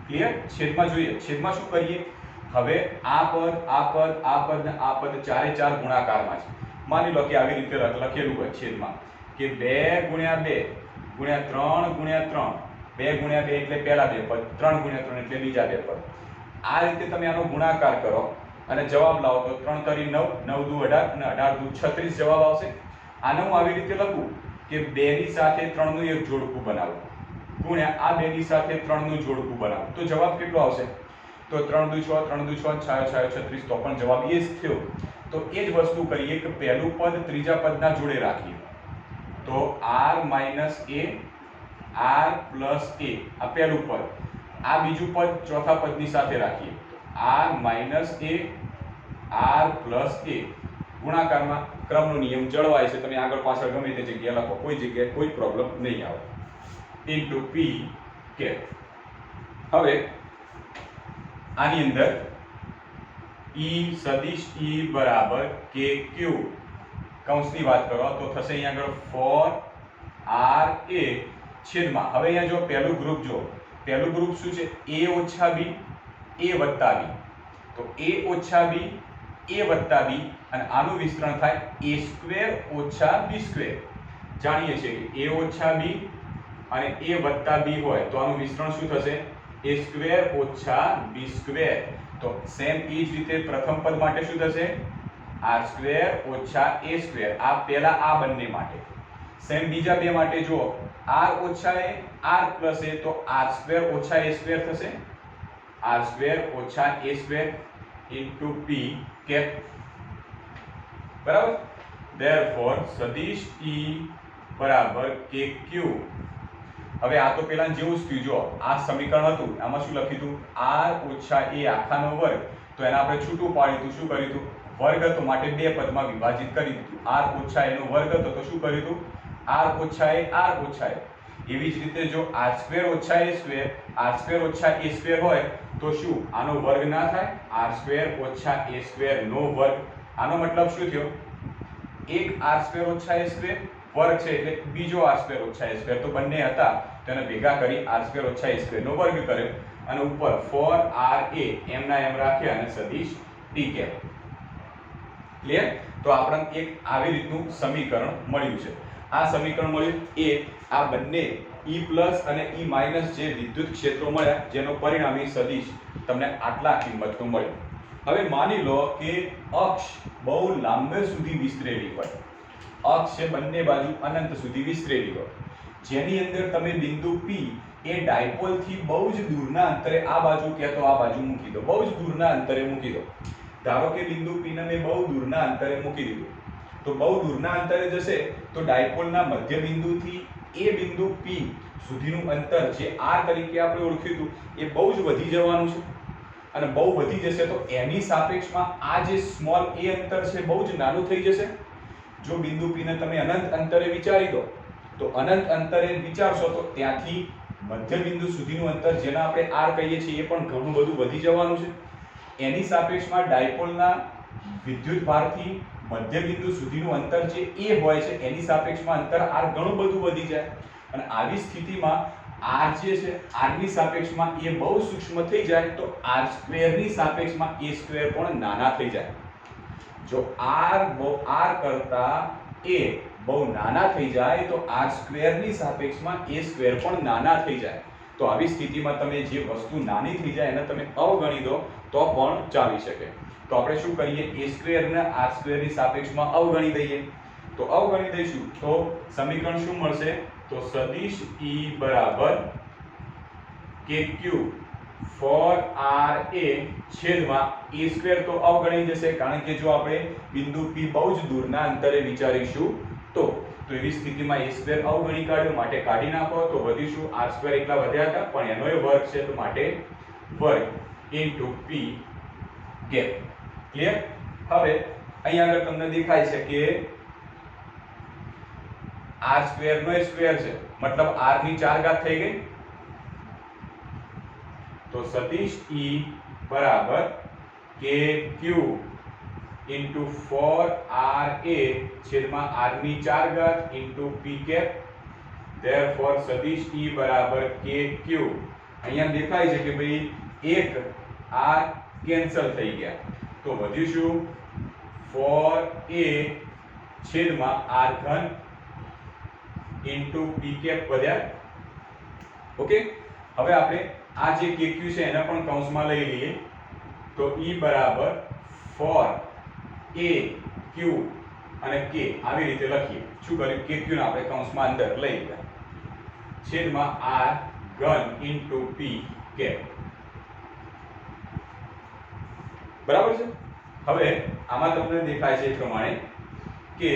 ક્લિયર? છેદમાં જોઈએ, છેદમાં શું કરીએ? હવે આ પદ આ પદ આ પદ ને આ પદ ચારે ચાર ગુણાકારમાં છે. માની લો કે આવી રીતે લખેલું હોય છેદમાં કે 2 ગુણ્યા 2 ગુણ્યા 3 ગુણ્યા 3, 2 ગુણ્યા 2 એટલે પહેલા બે પદ, 3 ગુણ્યા 3 એટલે બીજા બે પદ. આ રીતે તમે આનો ગુણાકાર કરો અને જવાબ લાવો તો 3 તરી 9, 9 દુ 18 અને 18 દુ 36 જવાબ આવશે. આને હું આવી રીતે લખું કે 2 ની સાથે 3 નું એક જોડકું બનાવું ગુણ્યા આ 2 ની સાથે 3 નું જોડકું બનાવું તો જવાબ કેટલો આવશે? તો 3 દુ 6, 3 દુ 6, 6 36, તો પણ જવાબ એ જ થયો. તો એ જ વસ્તુ કરીએ કે પહેલું પદ ત્રીજા પદના જોડે રાખીએ. તો r minus a r plus a આ પહેલું પદ, આ બીજું પદ ચોથા પદની સાથે રાખીએ r minus a r plus a. ગુણાકારમાં ક્રમનો નિયમ જળવાય છે. તમે આગળ પાછળ ગમે તે જગ્યાએ લખો, કોઈ જગ્યાએ કોઈ પ્રોબ્લેમ નહીં આવે. ઇન્ટુ p કે હવે આની અંદર e સદિશ e બરાબર kq કૌંસની વાત કરો તો થશે અહીંયા આગળ 4ra છેદમાં. હવે અહીંયા જો પહેલું ગ્રુપ જો, પહેલું ગ્રુપ શું છે? a ઓછા b a વત્તા b. તો a ઓછા b a વત્તા b અને આનું વિસ્તરણ થાય a સ્ક્વેર ઓછા b સ્ક્વેર. જાણીએ છીએ કે a ઓછા b અને a વત્તા b હોય તો આનું વિસ્તરણ શું થશે? a સ્ક્વેર ઓછા b સ્ક્વેર. તો સેમ એ જ રીતે પ્રથમ પદ માટે શું થશે? r સ્ક્વેર ઓછા a સ્ક્વેર. આ પહેલા આ બંને માટે. સેમ બીજા બે માટે જુઓ, r ઓછા a r પ્લસ a તો r સ્ક્વેર ઓછા a સ્ક્વેર થશે. r સ્ક્વેર ઓછા a square into p cap. બરાબર? ધેરફોર સદિશ e બરાબર kq. હવે આ તો પેલા જેવું જ થયું. જો આ સમીકરણ હતું આમાં શું લખ્યું હતું? r ઓછા a આખાનો વર્ગ. તો એને આપણે છૂટું પાડ્યું હતું. શું કર્યું હતું? વર્ગ હતો માટે બે પદમાં વિભાજિત કરી દીધું. r ઓછા a નો વર્ગ હતો તો શું કર્યું હતું? r ઓછા a r ઓછા a. એવી જ રીતે જો r સ્ક્વેર ઓછા a સ્ક્વેર, r સ્ક્વેર ઓછા a સ્ક્વેર હોય તો શું આનો વર્ગ ના થાય? r સ્ક્વેર ઓછા a સ્ક્વેર નો વર્ગ. આનો મતલબ શું થયો? એક r સ્ક્વેર ઓછા a સ્ક્વેર વર્ગ છે એટલે બીજો r સ્ક્વેર ઓછા a સ્ક્વેર. તો બંને હતા તેને ભેગા કરી r સ્ક્વેર ઓછા a સ્ક્વેર નો વર્ગ કર્યો અને ઉપર 4ra એમ ના એમ રાખ્યા અને સદિશ t કેપ. ક્લિયર? તો આપણને એક આવી રીતનું સમીકરણ મળ્યું છે. આ સમીકરણ મળ્યું એ આ બંને E પ્લસ અને E માઇનસ જે વિદ્યુત ક્ષેત્રો મળ્યા જેનો પરિણામી સદિશ તમને આટલા કિંમતનું મળ્યું. હવે માની લો કે અક્ષ બહુ લાંબે સુધી વિસ્તરેલી હોય. અક્ષ છે બંને બાજુ અનંત સુધી વિસ્તરેલી હોય, જેની અંદર તમે બિંદુ P એ ડાયપોલ થી બહુ જ દૂરના અંતરે આ બાજુ કે તો આ બાજુ મૂકી દો. બહુ જ દૂરના અંતરે મૂકી દો. ધારો કે બિંદુ P ને મેં બહુ દૂરના અંતરે મૂકી દીધું તો બહુ દૂરના અંતરે જશે તો ડાયપોલના મધ્ય બિંદુથી એ બિંદુ P સુધીનું અંતર જે r તરીકે આપણે ઓળખ્યું હતું એ બહુ જ વધી જવાનું છે. અને બહુ વધી જશે તો એની સાપેક્ષમાં આ જે સ્મોલ a અંતર છે બહુ જ નાનું થઈ જશે. જો બિંદુ P ને તમે અનંત અંતરે વિચારી દો તો અનંત અંતરે વિચારશો તો ત્યાંથી મધ્ય બિંદુ સુધીનું અંતર જેના આપણે r કહીએ છીએ એ પણ ઘણું બધું વધી જવાનું છે. એની સાપેક્ષમાં ડાયપોલના વિદ્યુત ભારથી મધ્ય બિંદુ સુધીનું અંતર જે a હોય છે એની સાપેક્ષમાં અંતર r ઘણું બધું વધી જાય. અને આવી સ્થિતિમાં r જે છે r ની સાપેક્ષમાં એ બહુ સૂક્ષ્મ થઈ જાય તો r સ્ક્વેર ની સાપેક્ષમાં a સ્ક્વેર પણ નાના થઈ જાય. જો r કરતા a બહુ નાના થઈ જાય તો r સ્ક્વેર ની સાપેક્ષમાં a સ્ક્વેર પણ નાના થઈ જાય. તો આવી સ્થિતિમાં તમે જે વસ્તુ નાની થઈ જાય એને તમે અવગણી દો તો પણ ચાલી શકે. તો આપણે શું કરીએ? a સ્ક્વેર ને r સ્ક્વેર ની સાપેક્ષમાં અવગણી દઈએ. તો અવગણી દઈશું તો સમીકરણ શું મળશે તો સદિશ E બરાબર KQ for RA છેદમાં A સ્ક્વેર તો અવગણી જશે કારણ કે જો આપણે બિંદુ P બહુ જ દૂરના અંતરે વિચારીશું તો એવી સ્થિતિમાં A સ્ક્વેર અવગણી કાઢ્યો માટે કાઢી નાખો તો વધીશું R સ્ક્વેર એટલા વધ્યા હતા પણ એનોય વર્ગ છે તો માટે વર્ગ ઇન્ટુ P ગેપ ક્લિયર હવે અહીંયા આગળ તમને દેખાય છે કે R સ્ક્વેર નો સ્ક્વેર છે મતલબ R ની 4 ઘાત થઈ ગઈ તો સદિશ E બરાબર KQ into 4RA છેદમાં R ની 4 ઘાત into P કેપ therefore સદિશ E બરાબર KQ અહીંયા દેખાય છે કે ભાઈ એક R કેન્સલ થઈ ગયા તો વધ્યું શું 4A છેદમાં R ઘન into P કેપ વધ્યા ઓકે હવે આપણે આ જે KQ છે એને પણ કૌંસમાં લઈ લઈએ તો E બરાબર 4A Q અને K આવી રીતે લખીએ શું કર્યું KQ ને આપણે કૌંસમાં અંદર લઈ ગયા છેદમાં R ઘન into P કેપ બરાબર છે હવે આમાં તમને દેખાય છે એ પ્રમાણે કે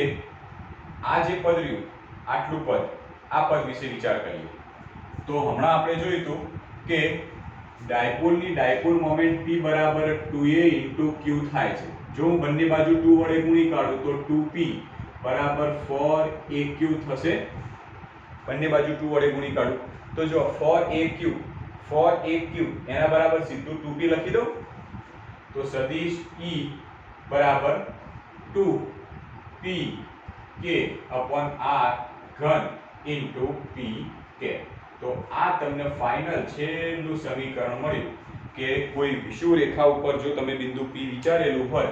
આ જે પદ રહ્યું આટલું પદ આ પદ વિશે વિચાર કરીએ તો હમણાં આપણે જોયું હતું કે ડાયપોલની ડાયપોલ મોમેન્ટ P બરાબર 2A into Q થાય છે જો હું બંને બાજુ 2 વડે ગુણી કાઢું તો 2P બરાબર 4AQ થશે બંને બાજુ 2 વડે ગુણી કાઢું તો જો 4AQ એના બરાબર સીધું 2P લખી દો તો સદિશ E બરાબર 2P K upon R ઘન into P K તો આ તમને ફાઇનલ છેલ્લું સમીકરણ મળ્યું કે કોઈ વિષુવ રેખા ઉપર જો તમે બિંદુ P વિચારેલું હોય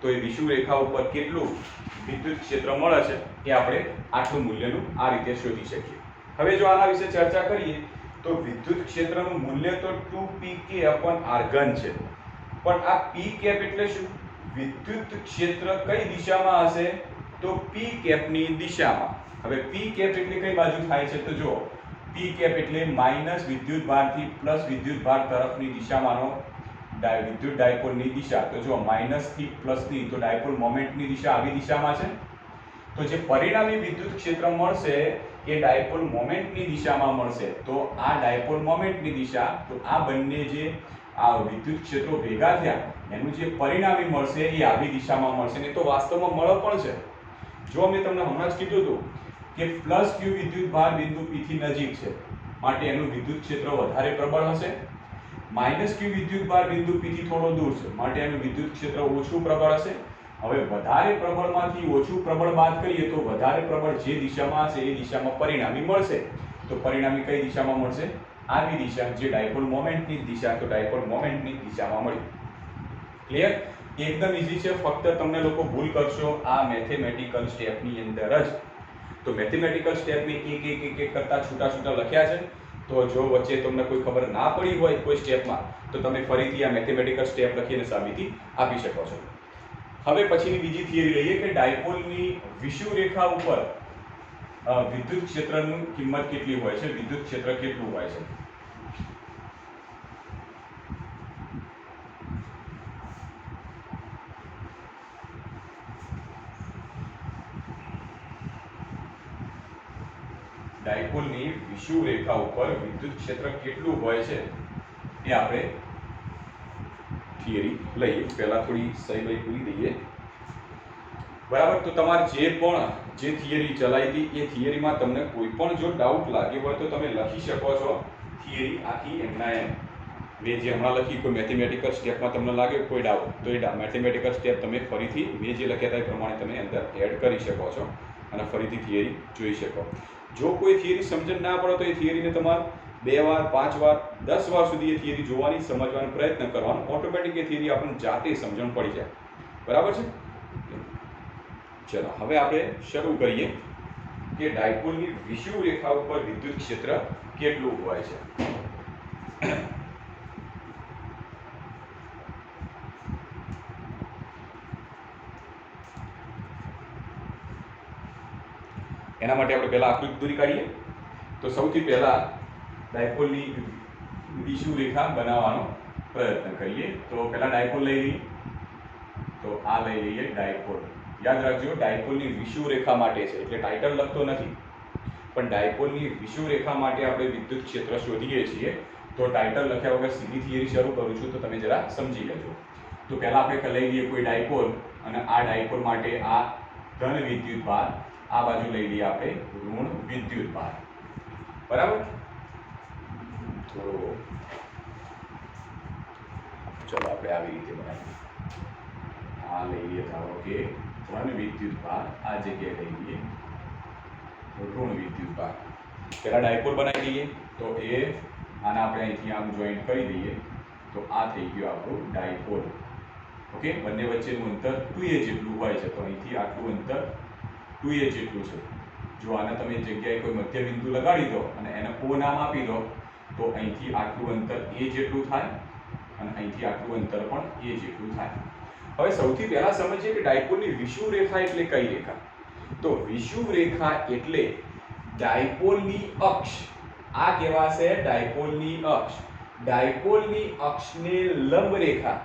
તો એ વિષુવ રેખા ઉપર કેટલું વિદ્યુત ક્ષેત્ર મળે છે એ આપણે આટલું મૂલ્યનું આ રીતે શોધી શકીએ હવે જો આના વિશે ચર્ચા કરીએ તો વિદ્યુત ક્ષેત્રનું મૂલ્ય તો 2pk r ઘન છે પણ આ p કેપ એટલે શું વિદ્યુત ક્ષેત્ર કઈ દિશામાં હશે તો p કેપ ની દિશામાં હવે p કેપ એટલે કઈ બાજુ થાય છે તો જો p કેપ એટલે માઈનસ વિદ્યુત ભારથી પ્લસ વિદ્યુત ભાર તરફની દિશામાંનો વિદ્યુત ડાયપોલની દિશા તો જો માઈનસ થી પ્લસ ની તો ડાયપોલ મોમેન્ટની દિશા આવી દિશામાં છે તો જે પરિણામી વિદ્યુત ક્ષેત્ર મળશે એ ડાયપોલ મોમેન્ટની દિશામાં મળશે તો આ ડાયપોલ મોમેન્ટની દિશા તો આ બંને જે આ વિદ્યુત ક્ષેત્રો ભેગા થયા એનું જે પરિણામી મળશે એ આવી દિશામાં મળશે ને તો વાસ્તવમાં મળે પણ છે જો મેં તમને હમણાં જ કીધું હતું કે પ્લસ q વિદ્યુત ભાર બિંદુ P થી નજીક છે માટે એનું વિદ્યુત ક્ષેત્ર વધારે પ્રબળ હશે માઈનસ q વિદ્યુત ભાર બિંદુ P થી થોડો દૂર છે માટે એનું વિદ્યુત ક્ષેત્ર ઓછું પ્રબળ હશે હવે વધારે પ્રબળમાંથી ઓછું પ્રબળ બાદ કરીએ તો વધારે પ્રબળ જે દિશામાં હશે એ દિશામાં પરિણામી મળશે તો પરિણામી કઈ દિશામાં મળશે આવી દિશા જે ડાયપોલ મોમેન્ટની દિશા તો ડાયપોલ મોમેન્ટની દિશામાં મળી ક્લિયર એકદમ ઈઝી છે ફક્ત તમને લોકો ભૂલ કરશો આ મેથેમેટિકલ સ્ટેપની અંદર જ તો મેથેમેટિકલ સ્ટેપને એક કરતા છૂટા છૂટા લખ્યા છે તો જો વચ્ચે તમને કોઈ ખબર ના પડી હોય કોઈ સ્ટેપમાં તો તમે ફરીથી આ મેથેમેટિકલ સ્ટેપ લખીને સાબિતી આપી શકો છો હવે પછીની બીજી થિયરી લઈએ કે ડાયપોલની વિષુવ રેખા ઉપર વિદ્યુત ક્ષેત્રની કિંમત કેટલી હોય છે વિદ્યુત ક્ષેત્ર કેટલું હોય છે ડાયપોલની વિષુવ રેખા ઉપર વિદ્યુત ક્ષેત્ર કેટલું હોય છે એ આપણે થિયરી લઈએ પહેલા થોડી સહી વહી પૂરી દઈએ બરાબર તો તમારે જે થિયરી ચલાવી હતી એ થિયરીમાં તમને કોઈ પણ જો ડાઉટ લાગ્યો હોય તો તમે લખી શકો છો થિયરી આખી એમના એમ મેં જે હમણાં લખી કોઈ મેથેમેટિકલ સ્ટેપમાં તમને લાગે કોઈ ડાઉટ તો એ મેથેમેટિકલ સ્ટેપ તમે ફરીથી મેં જે લખ્યા હતા એ પ્રમાણે તમે અંદર એડ કરી શકો છો અને ફરીથી થિયરી જોઈ શકો જો કોઈ થિયરી સમજણ ના પડે તો એ થિયરીને તમારે 2 વાર 5 વાર 10 વાર સુધી એ થિયરી જોવાની સમજવાનો પ્રયત્ન કરવાનો ઓટોમેટિક એ થિયરી આપણને જાતે સમજણ પડી જાય બરાબર છે ચલો હવે આપણે શરૂ કરીએ કે ડાયપોલની વિષુવ રેખા ઉપર વિદ્યુત ક્ષેત્ર કેટલું હોય છે એના માટે આપણે પહેલા આકૃતિ દોરી કાઢીએ. તો સૌથી પહેલા ડાયપોલની વિષુવરેખા બનાવવાનો પ્રયત્ન કરીએ. તો પહેલા ડાયપોલ લઈ લઈએ. તો આ લઈ લઈએ ડાયપોલ. યાદ રાખજો, ડાયપોલની વિષુવરેખા માટે છે, એટલે ટાઇટલ લખતો નથી, પણ ડાયપોલની વિષુવરેખા માટે આપણે વિદ્યુત ક્ષેત્ર શોધીએ છીએ. તો ટાઇટલ લખ્યા વગર સીધી થિયરી શરૂ કરું છું, તો તમે જરા સમજી લેજો. તો પહેલા આપણે લઈ લઈએ કોઈ ડાયપોલ, અને આ ડાયપોલ માટે આ ધન વિદ્યુત ભાર, આ બાજુ લઈ લઈએ આપણે ઋણ વિદ્યુત ભાર. બરાબર? તો ચલો આપણે આવી રીતે બનાવીએ. આ લઈ લઈએ, ધારો કે ધન વિદ્યુત ભાર, આ જગ્યાએ લઈ લઈએ ઋણ વિદ્યુત ભાર. પહેલા ડાયપોલ બનાવી દઈએ. તો એ આને આપણે અહીંથી આમ જોઈન્ટ કરી દઈએ. તો આ થઈ ગયું આપણું ડાયપોલ. ઓકે, બંને વચ્ચેનું અંતર 2a જેટલું હોય છે, તો અહીંથી આટલું અંતર 2a જેટલું છે. જો આને તમે જગ્યાએ કોઈ મધ્ય બિંદુ લગાડી દો અને એને O નામ આપી દો, તો અહીંથી આટલું અંતર a જેટલું થાય અને અહીંથી આટલું અંતર પણ a જેટલું થાય. હવે સૌથી પહેલા સમજીએ કે ડાયપોલની વિષુવરેખા એટલે કઈ રેખા. તો વિષુવરેખા એટલે ડાયપોલની અક્ષ. આ કહેવાશે ડાયપોલની અક્ષ. ડાયપોલની અક્ષને લંબ રેખા,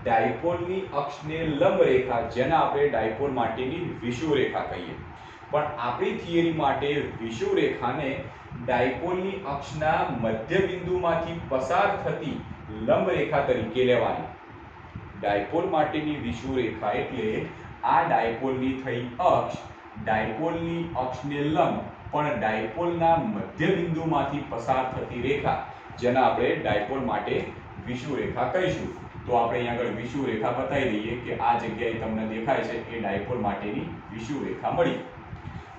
ડાયપોલની અક્ષને લંબ રેખા, જેને આપણે ડાયપોલ માટેની વિષુવરેખા કહીએ. પણ આપણી થિયરી માટે વિષુવરેખાને ડાયપોલની અક્ષના મધ્ય બિંદુમાંથી પસાર થતી લંબ રેખા તરીકે લેવાની. ડાયપોલ માટેની વિષુવરેખા એટલે આ ડાયપોલની થઈ અક્ષ, ડાયપોલની અક્ષને લંબ પણ ડાયપોલના મધ્ય બિંદુમાંથી પસાર થતી રેખા, જેને આપણે ડાયપોલ માટે વિષુવરેખા કહીશું. તો આપણે અહીંયા આગળ વિષુવરેખા બતાવી દઈએ કે આ જગ્યાએ તમને દેખાય છે એ ડાયપોલ માટેની વિષુવરેખા મળી.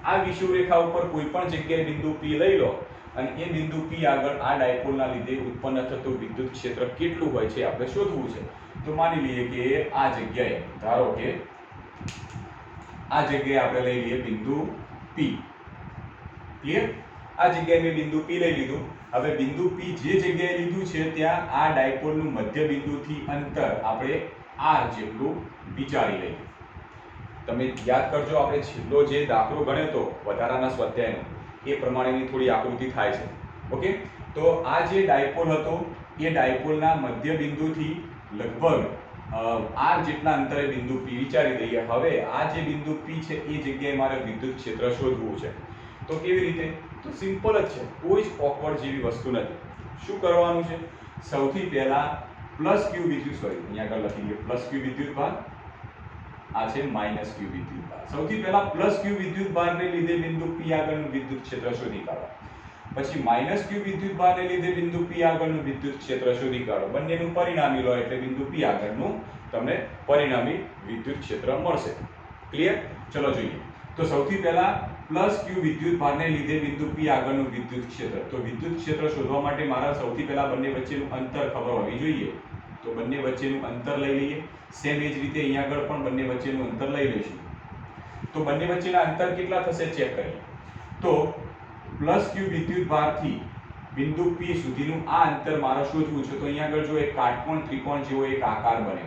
આ વિષુવરેખા ઉપર કોઈ પણ જગ્યાએ બિંદુ P લઈ લો અને એ બિંદુ P આગળ આ ડાયપોલના લીધે ઉત્પન્ન થતું વિદ્યુત ક્ષેત્ર કેટલું હોય છે આપણે શોધવું છે. તો માની લઈએ કે આ જગ્યાએ, ધારો કે આ જગ્યાએ આપણે લઈ લઈએ બિંદુ P. ક્લિયર? આ જગ્યાએ મેં બિંદુ P લઈ લીધું. હવે બિંદુ P જે જગ્યાએ લીધું છે ત્યાં આ ડાયપોલનું મધ્ય બિંદુથી અંતર આપણે r જેટલું વિચારી લઈએ. તમે યાદ કરજો, આપણે છેલ્લો જે દાખલો ગણ્યો તો વધારાના સ્વાધ્યાયનો, એ પ્રમાણેની થોડી આકૃતિ થાય છે. ઓકે, તો આ જે ડાયપોલ હતો એ ડાયપોલના મધ્ય બિંદુથી લગભગ r જેટલા અંતરે બિંદુ P વિચારી દઈએ. હવે આ જે બિંદુ P છે એ જગ્યાએ મારે વિદ્યુત ક્ષેત્ર શોધવું છે. તો કેવી રીતે? તો સિમ્પલ જ છે, કોઈ જ ઓકવર્ડ જેવી વસ્તુ નથી. શું કરવાનું છે? સૌથી પહેલા પ્લસ q વિદ્યુત, સોરી અહીંયા આગળ લખી દઈએ પ્લસ q વિદ્યુત ભાર, આ છે માઈનસ q વિદ્યુત ભાર. સૌથી પહેલા પ્લસ q વિદ્યુત ભારને લીધે બિંદુ P આગળનું વિદ્યુત ક્ષેત્ર શોધી કાઢો. પછી માઈનસ q વિદ્યુત ભારને લીધે બિંદુ P આગળનું વિદ્યુત ક્ષેત્ર શોધી કાઢો. બંનેનું પરિણામી લો એટલે બિંદુ P આગળનું તમને પરિણામી વિદ્યુત ક્ષેત્ર મળશે. ક્લિયર? ચલો જોઈએ. તો સૌથી પહેલા પ્લસ q વિદ્યુત ભારને લીધે બિંદુ P આગળનું વિદ્યુત ક્ષેત્ર. તો વિદ્યુત ક્ષેત્ર શોધવા માટે મારા સૌથી પહેલા બંને વચ્ચેનું અંતર ખબર હોવી જોઈએ. તો બંને વચ્ચેનું અંતર લઈ લઈએ. સેમ એ જ રીતે અહીંયા આગળ પણ બંને વચ્ચેનું અંતર લઈ લઈશું. તો બંને વચ્ચેના અંતર કેટલા થશે ચેક કરીએ. તો પ્લસ q વિદ્યુત ભારથી બિંદુ P સુધીનું આ અંતર મારે શોધવું છે. તો અહીંયા આગળ જો એક કાટકોણ ત્રિકોણ જેવો એક આકાર બને.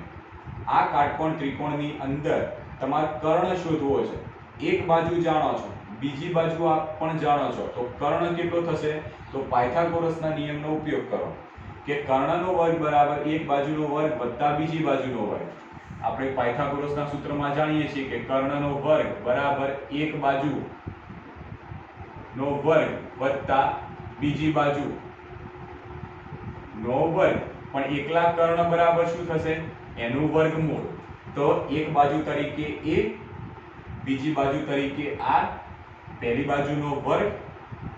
આ કાટકોણ ત્રિકોણની અંદર તમારે કર્ણ શોધવો છે. એક બાજુ જાણો છો, બીજી બાજુ આપ પણ જાણો છો, તો કર્ણ કેટલો થશે? તો પાયથાગોરસના નિયમનો ઉપયોગ કરો કે કર્ણનો વર્ગ બરાબર એક બાજુનો વર્ગ વત્તા બીજી બાજુનો વર્ગ. આપણે પાયથાગોરસના સૂત્રમાં જાણીએ છીએ કે કર્ણનો વર્ગ બરાબર એક બાજુનો વર્ગ વત્તા બીજી બાજુનો વર્ગ. પણ એકલા કર્ણ બરાબર શું થશે? એનું વર્ગમૂળ. તો એક બાજુ તરીકે a, બીજી બાજુ તરીકે r, પહેલી બાજુનો વર્ગ,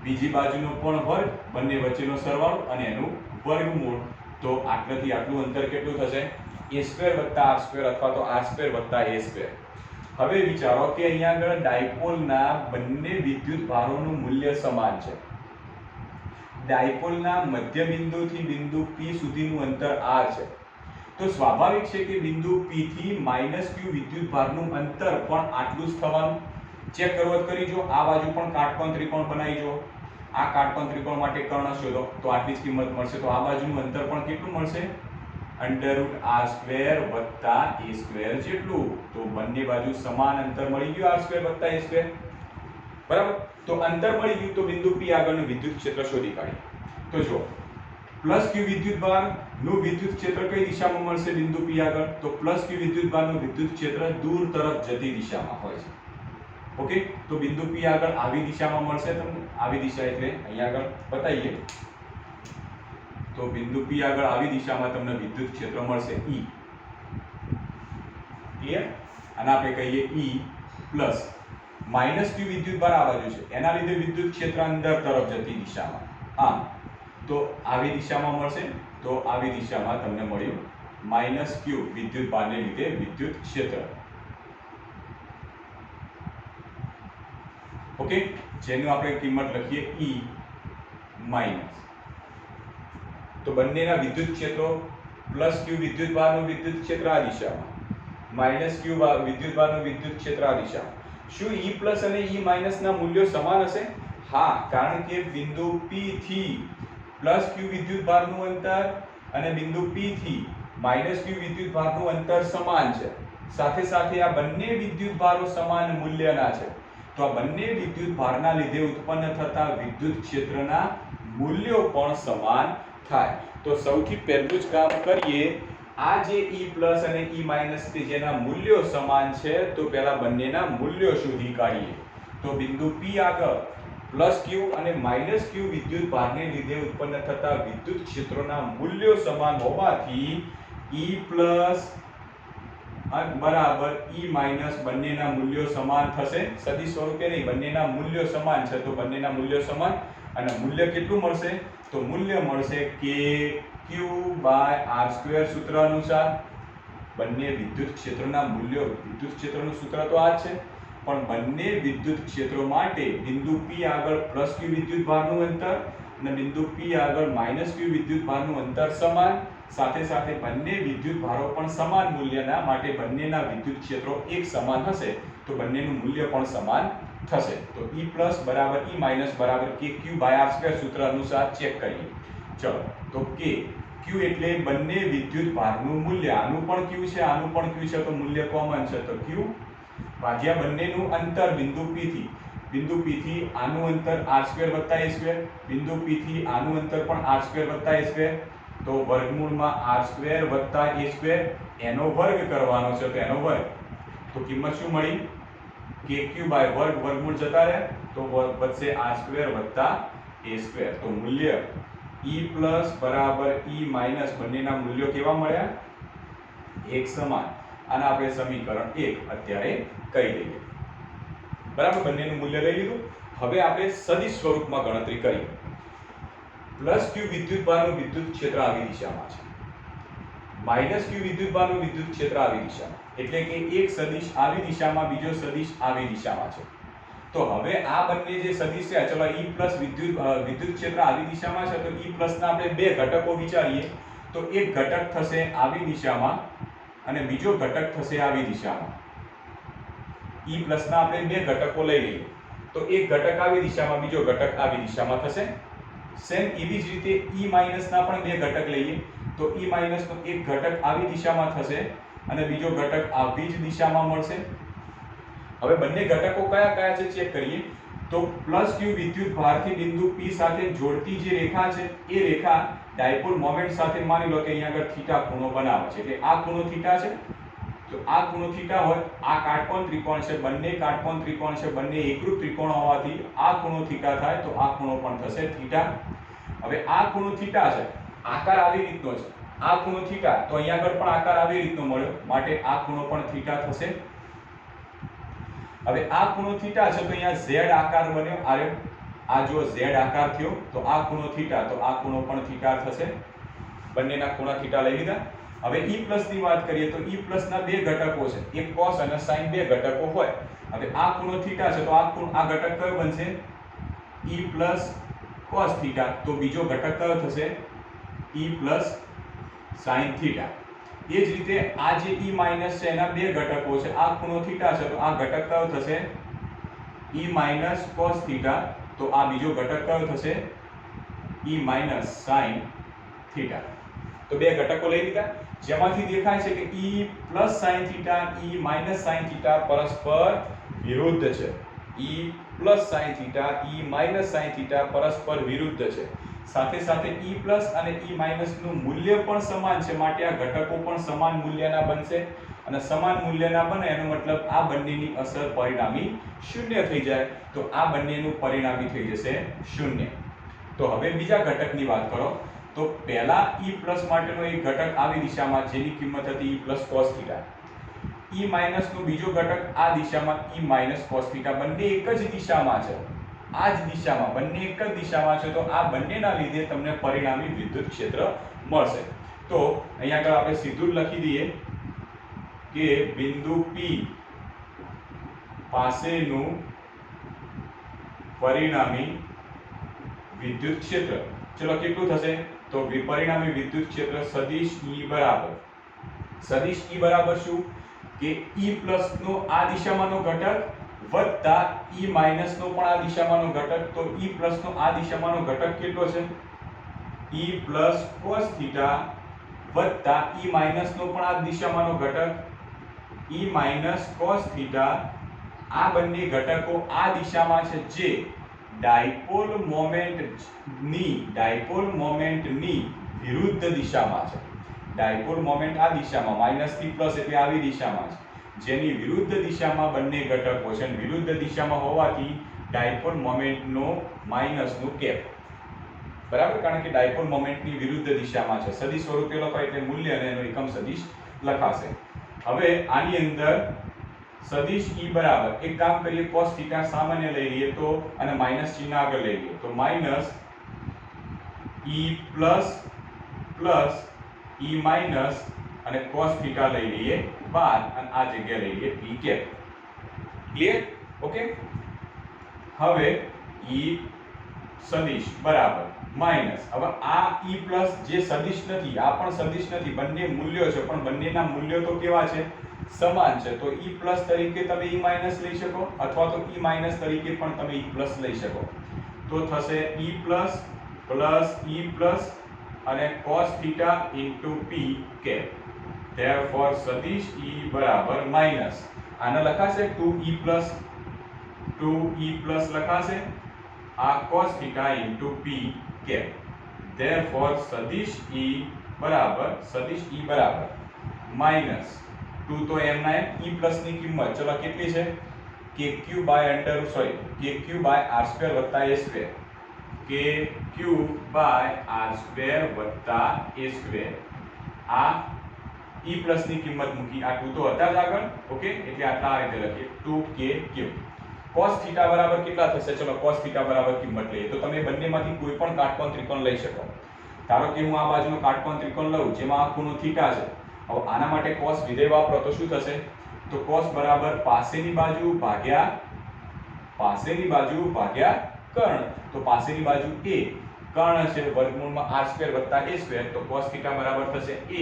બીજી બાજુનો પણ વર્ગ, બંને વચ્ચેનો સરવાળો અને એનું વર્ગમૂળ. તો આટલાથી આટલું અંતર કેટલું થશે? a² + r² અથવા તો r² + a². હવે વિચારો કે અહીંયા આગળ ડાયપોલના બંને વિદ્યુત ભારોનું મૂલ્ય સમાન છે. ડાયપોલના મધ્ય બિંદુથી બિંદુ P સુધીનું અંતર r છે. તો સ્વાભાવિક છે કે બિંદુ P થી માઈનસ q વિદ્યુત ભારનું અંતર પણ આટલું જ થવાનું. ચેક કરવત કરી જો, આ બાજુ પણ કાટકોણ ત્રિકોણ બનાવી જો. આ કાટકોણ ત્રિકોણ માટે કર્ણ શોધો તો આટલી જ કિંમત મળશે. તો આ બાજુનું અંતર પણ કેટલું મળશે? √r² + a² જેટલું. તો બંને બાજુ સમાન અંતર મળી ગયું r² + a². બરાબર. તો અંતર મળી ગયું તો બિંદુ P આગળનું વિદ્યુત ક્ષેત્ર શોધી કાઢીએ. તો જો +q વિદ્યુતભાર નું વિદ્યુત ક્ષેત્ર કઈ દિશામાં મળશે બિંદુ P આગળ? તો +q વિદ્યુતભારનું વિદ્યુત ક્ષેત્ર દૂર તરફ જતી દિશામાં હોય છે. ઓકે, તો બિંદુ P આગળ આવી દિશામાં મળશે તમને. આવી દિશા એટલે અહીંયા આગળ બતાવીએ તો બિંદુ P આગળ આવી દિશામાં તમને વિદ્યુત ક્ષેત્ર મળશે E. ક્લિયર? અને આપણે કહીએ E પ્લસ -q વિદ્યુતભાર આ બાજુ છે, એના લીધે વિદ્યુત ક્ષેત્ર અંદર તરફ જતી દિશામાં. આમ તો આવી દિશામાં મળશે, તો આવી દિશામાં તમને મળ્યું -q વિદ્યુતભારને લીધે વિદ્યુત ક્ષેત્ર. ઓકે, જેનું આપણે કિંમત લખીએ E માઈનસ. તો બંનેના વિદ્યુત ક્ષેત્રો +q વિદ્યુતભારનું વિદ્યુત ક્ષેત્ર આ દિશામાં, -q વિદ્યુતભારનું વિદ્યુત ક્ષેત્ર આ દિશામાં. શું E પ્લસ અને E માઈનસ ના મૂલ્યો સમાન હશે? હા, કારણ કે બિંદુ P થી +q વિદ્યુતભારનું અંતર અને બિંદુ P થી -q વિદ્યુતભારનું અંતર સમાન છે. સાથે સાથે આ બંને વિદ્યુતભારો સમાન મૂલ્યના છે. તો આ બંને વિદ્યુતભારના લીધે ઉત્પન્ન થતા વિદ્યુત ક્ષેત્રના મૂલ્યો પણ સમાન થાય. તો સૌથી પહેલું જ કામ કરીએ, આ જે E પ્લસ અને E માઈનસ કે જેના મૂલ્યો સમાન છે, તો પહેલા બંનેના મૂલ્યો શોધી કાઢીએ. તો બિંદુ P આગળ +q અને -q વિદ્યુતભારને લીધે ઉત્પન્ન થતા વિદ્યુત ક્ષેત્રોના મૂલ્યો સમાન હોવાથી E પ્લસ બરાબર E માઈનસ બંનેના મૂલ્યો સમાન થશે. સદિશ સ્વરૂપે નહીં, બંનેના મૂલ્યો સમાન છે તો બંનેના મૂલ્યો સમાન. અને મૂલ્ય કેટલું મળશે? તો મૂલ્ય મળશે kq/r² સૂત્ર અનુસાર. બંને વિદ્યુત ક્ષેત્રના મૂલ્યો, વિદ્યુત ક્ષેત્રનું સૂત્ર તો આ જ છે, પણ બંને વિદ્યુત ક્ષેત્રો માટે બિંદુ P આગળ +q વિદ્યુતભારનું અંતર અને બિંદુ P આગળ -q વિદ્યુતભારનું અંતર સમાન. સાથે સાથે બંને વિદ્યુતભારો પણ સમાન મૂલ્યના, માટે બંનેના વિદ્યુત ક્ષેત્રો એક સમાન હશે તો બંનેનું મૂલ્ય પણ સમાન થશે. તો E પ્લસ બરાબર E માઈનસ બરાબર kq/r² સૂત્ર અનુસાર ચેક કરીએ. ચલો, તો q એટલે બંને વિદ્યુતભારનું મૂલ્ય, આનું પણ q છે, આનું પણ q છે, તો મૂલ્ય કોમન છે, તો q ભાગ્યા બંનેનું અંતર બિંદુ P થી આનું અંતર r² + a², બિંદુ P થી આનું અંતર પણ r² + a², તો વર્ગમૂળમાં r² + a², એનો વર્ગ કરવાનો છે, તો એનો વર્ગ. તો કિંમત શું મળી? kq/વર્ગ, વર્ગમૂળ જતા રહે તો વધશે r² + a². તો મૂલ્ય E પ્લસ બરાબર E માઈનસ બંનેના મૂલ્યો કેવા મળ્યા? એક સમાન. આને આપણે સમીકરણ 1 અત્યારે કહી દઈએ. બરાબર, બંનેનું મૂલ્ય લઈ લીધું. હવે આપણે સદિશ સ્વરૂપમાં ગણતરી કરીએ. +q વિદ્યુતભારનું વિદ્યુત ક્ષેત્ર આવી દિશામાં છે, -q વિદ્યુતભારનું વિદ્યુત ક્ષેત્ર આવી દિશામાં, એટલે કે એક સદિશ આવી દિશામાં, બીજો સદિશ આવી દિશામાં છે. તો હવે આ બંને જે સદિશ છે, ચલો E પ્લસ વિદ્યુત ક્ષેત્ર આવી દિશામાં છે, તો E પ્લસ ના આપણે બે ઘટકો વિચારીએ. તો એક ઘટક થશે આવી દિશામાં અને બીજો ઘટક થશે આવી દિશામાં. E પ્લસ ના આપણે બે ઘટકો લઈ લઈએ, તો એક ઘટક આવી દિશામાં, બીજો ઘટક આવી દિશામાં થશે. સેમ એવી જ રીતે E માઈનસ ના પણ બે ઘટક લઈએ, તો E માઈનસ નો એક ઘટક આવી દિશામાં થશે અને બીજો ઘટક આવી જ દિશામાં મળશે. હવે બંને ઘટકો કયા કયા છે ચેક કરીએ. તો +q વિદ્યુતભારથી બિંદુ P સાથે જોડતી જે રેખા છે, એ રેખા ડાયપોલ મોમેન્ટ સાથે માની લો કે અહીંયા આગળ θ ખૂણો બનાવે છે, એટલે આ ખૂણો θ છે. તો આ ખૂણો θ હોય, આ કાટકોણ ત્રિકોણ છે, બંને કાટકોણ ત્રિકોણ છે, બંને એકરૂપ ત્રિકોણ હોવાથી આ ખૂણો θ થાય તો આ ખૂણો પણ થશે θ. હવે આ ખૂણો θ છે, આકાર આવી રીતનો છે, આ ખૂણો θ, તો અહીંયા આગળ પણ આકાર આવી રીતનો મળ્યો, માટે આ ખૂણો પણ θ થશે. હવે આ ખૂણો θ છે તો અહીંયા z આકાર બન્યો, આ જો z આકાર થયો તો આ ખૂણો θ, તો આ ખૂણો પણ θ થશે. બંનેના ખૂણા θ લઈ લીધા. હવે E પ્લસ ની વાત કરીએ તો E પ્લસ ના બે ઘટકો છે, એક cos અને sin બે ઘટકો હોય. હવે આ ખૂણો θ છે તો આ ઘટક કયો બનશે? E plus cos θ. તો બીજો ઘટક કયો થશે? E plus sin θ. એ જ રીતે આ જે E માઈનસ છે એના બે ઘટકો છે, આ ખૂણો θ છે તો આ ઘટક કયો થશે? E minus cos θ. તો આ બીજો ઘટક કયો થશે? E minus sin θ. તો બે ઘટકો લઈ લીધા, જેમાંથી દેખાય છે કે E plus sin θ, E minus sin θ પરસ્પર વિરુદ્ધ છે. E plus sine theta E minus sine theta પરસ્પર વિરુદ્ધ છે. સાથે સાથે E પ્લસ અને E માઇનસ નું મૂલ્ય પણ સમાન છે, માટે આ ઘટકો પણ સમાન મૂલ્યના બનશે અને સમાન મૂલ્યના બને એનો મતલબ આ બંનેની અસર પરિણામી શૂન્ય થઈ જાય, તો આ બંનેનું પરિણામી થઈ જશે શૂન્ય. તો હવે બીજા ઘટકની વાત કરો તો પહેલા E પ્લસ માટેનો એક ઘટક આવી દિશામાં જેની કિંમત હતી E plus cos theta. E minus નો બીજો ઘટક આ દિશામાં E માઇનસ cos થીટા. બંને એક જ દિશામાં છે, આ જ દિશામાં બંને એક જ દિશામાં છે, તો આ બંનેના લીધે તમને પરિણામી વિદ્યુત ક્ષેત્ર મળશે. તો અહીંયા આગળ આપણે સીધું જ લખી દઈએ કે બિંદુ P પાસેનું પરિણામી વિદ્યુત ક્ષેત્ર, ચલો કેટલું થશે? તો પરિણામી વિદ્યુત ક્ષેત્ર સદિશ E બરાબર, સદિશ E બરાબર શું કે E પ્લસ નો આ દિશામાંનો ઘટક વત્તા E માઇનસ નો પણ આ દિશામાંનો ઘટક. તો E પ્લસ નો આ દિશામાંનો ઘટક કેટલો છે? E પ્લસ cos થીટા વત્તા E માઇનસ નો પણ આ દિશામાંનો ઘટક E માઇનસ cos થીટા. આ બંને ઘટકો આ દિશામાં છે, જે ડાયપોલ મોમેન્ટની વિરુદ્ધ દિશામાં છે. ડાયપોલ મોમેન્ટ આ દિશામાં માઇનસ થી પ્લસ એટલે આવી દિશામાં છે, જેની વિરુદ્ધ દિશામાં બંને ઘટકો છે અને વિરુદ્ધ દિશામાં હોવાથી ડાયપોલ મોમેન્ટનો માઇનસનું કેપ, બરાબર, કારણ કે ડાયપોલ મોમેન્ટની વિરુદ્ધ દિશામાં છે. સદિશ સ્વરૂપે લખાય એટલે મૂલ્ય અને એનો એકમ સદિશ લખાશે. હવે આની અંદર સદિશ E બરાબર, એક કામ કરીએ, cos થીટા સામાન્ય લઈ લઈએ તો અને માઈનસ ચિહ્ન આગળ લઈ લઈએ, તો minus E plus plus E minus અને cos થીટા લઈ લઈએ બાદ અને આ જગ્યા લઈ લઈએ p કેપ. ક્લિયર? ઓકે. હવે E સદિશ બરાબર માઈનસ, હવે આ E પ્લસ જે સદિશ નથી, આ પણ સદિશ નથી, બંને મૂલ્યો છે, પણ બંનેના મૂલ્યો તો કેવા છે? સમાન છે. તો E પ્લસ તરીકે તમે E માઈનસ લઈ શકો અથવા તો E માઈનસ તરીકે પણ તમે E પ્લસ લઈ શકો. તો થશે E plus plus E plus અને cos theta into p cap. Therefore સદિશ E બરાબર માઈનસ, આને લખાશે 2E પ્લસ લખાશે, આ cos theta into p cap. Therefore સદિશ E બરાબર માઈનસ 2 તો એમના એમ E પ્લસ ની કિંમત ચલો કેટલી છે? kq બાય r² વત્તા a², kq બાય r² વત્તા a². આ E પ્લસ ની કિંમત મૂકી, આ 2 તો હતા જ આગળ, ઓકે, એટલે આટલા આ રીતે લખીએ 2kq. cos થીટા બરાબર કેટલા થશે? ચલો cos થીટા બરાબર કિંમત લઈએ, તો તમે બંનેમાંથી કોઈ પણ કાટકોણ ત્રિકોણ લઈ શકો. ધારો કે હું આ બાજુનો કાટકોણ ત્રિકોણ લઉં જેમાં આ ખૂણો થીટા છે. હવે આના માટે cos વિધેય વાપરો તો શું થશે? તો cos બરાબર પાસેની બાજુ ભાગ્યા કર્ણ. તો પાસેની બાજુ a, કર્ણ છે વર્ગમૂળમાં r² વત્તા a², તો cos થીટા બરાબર થશે a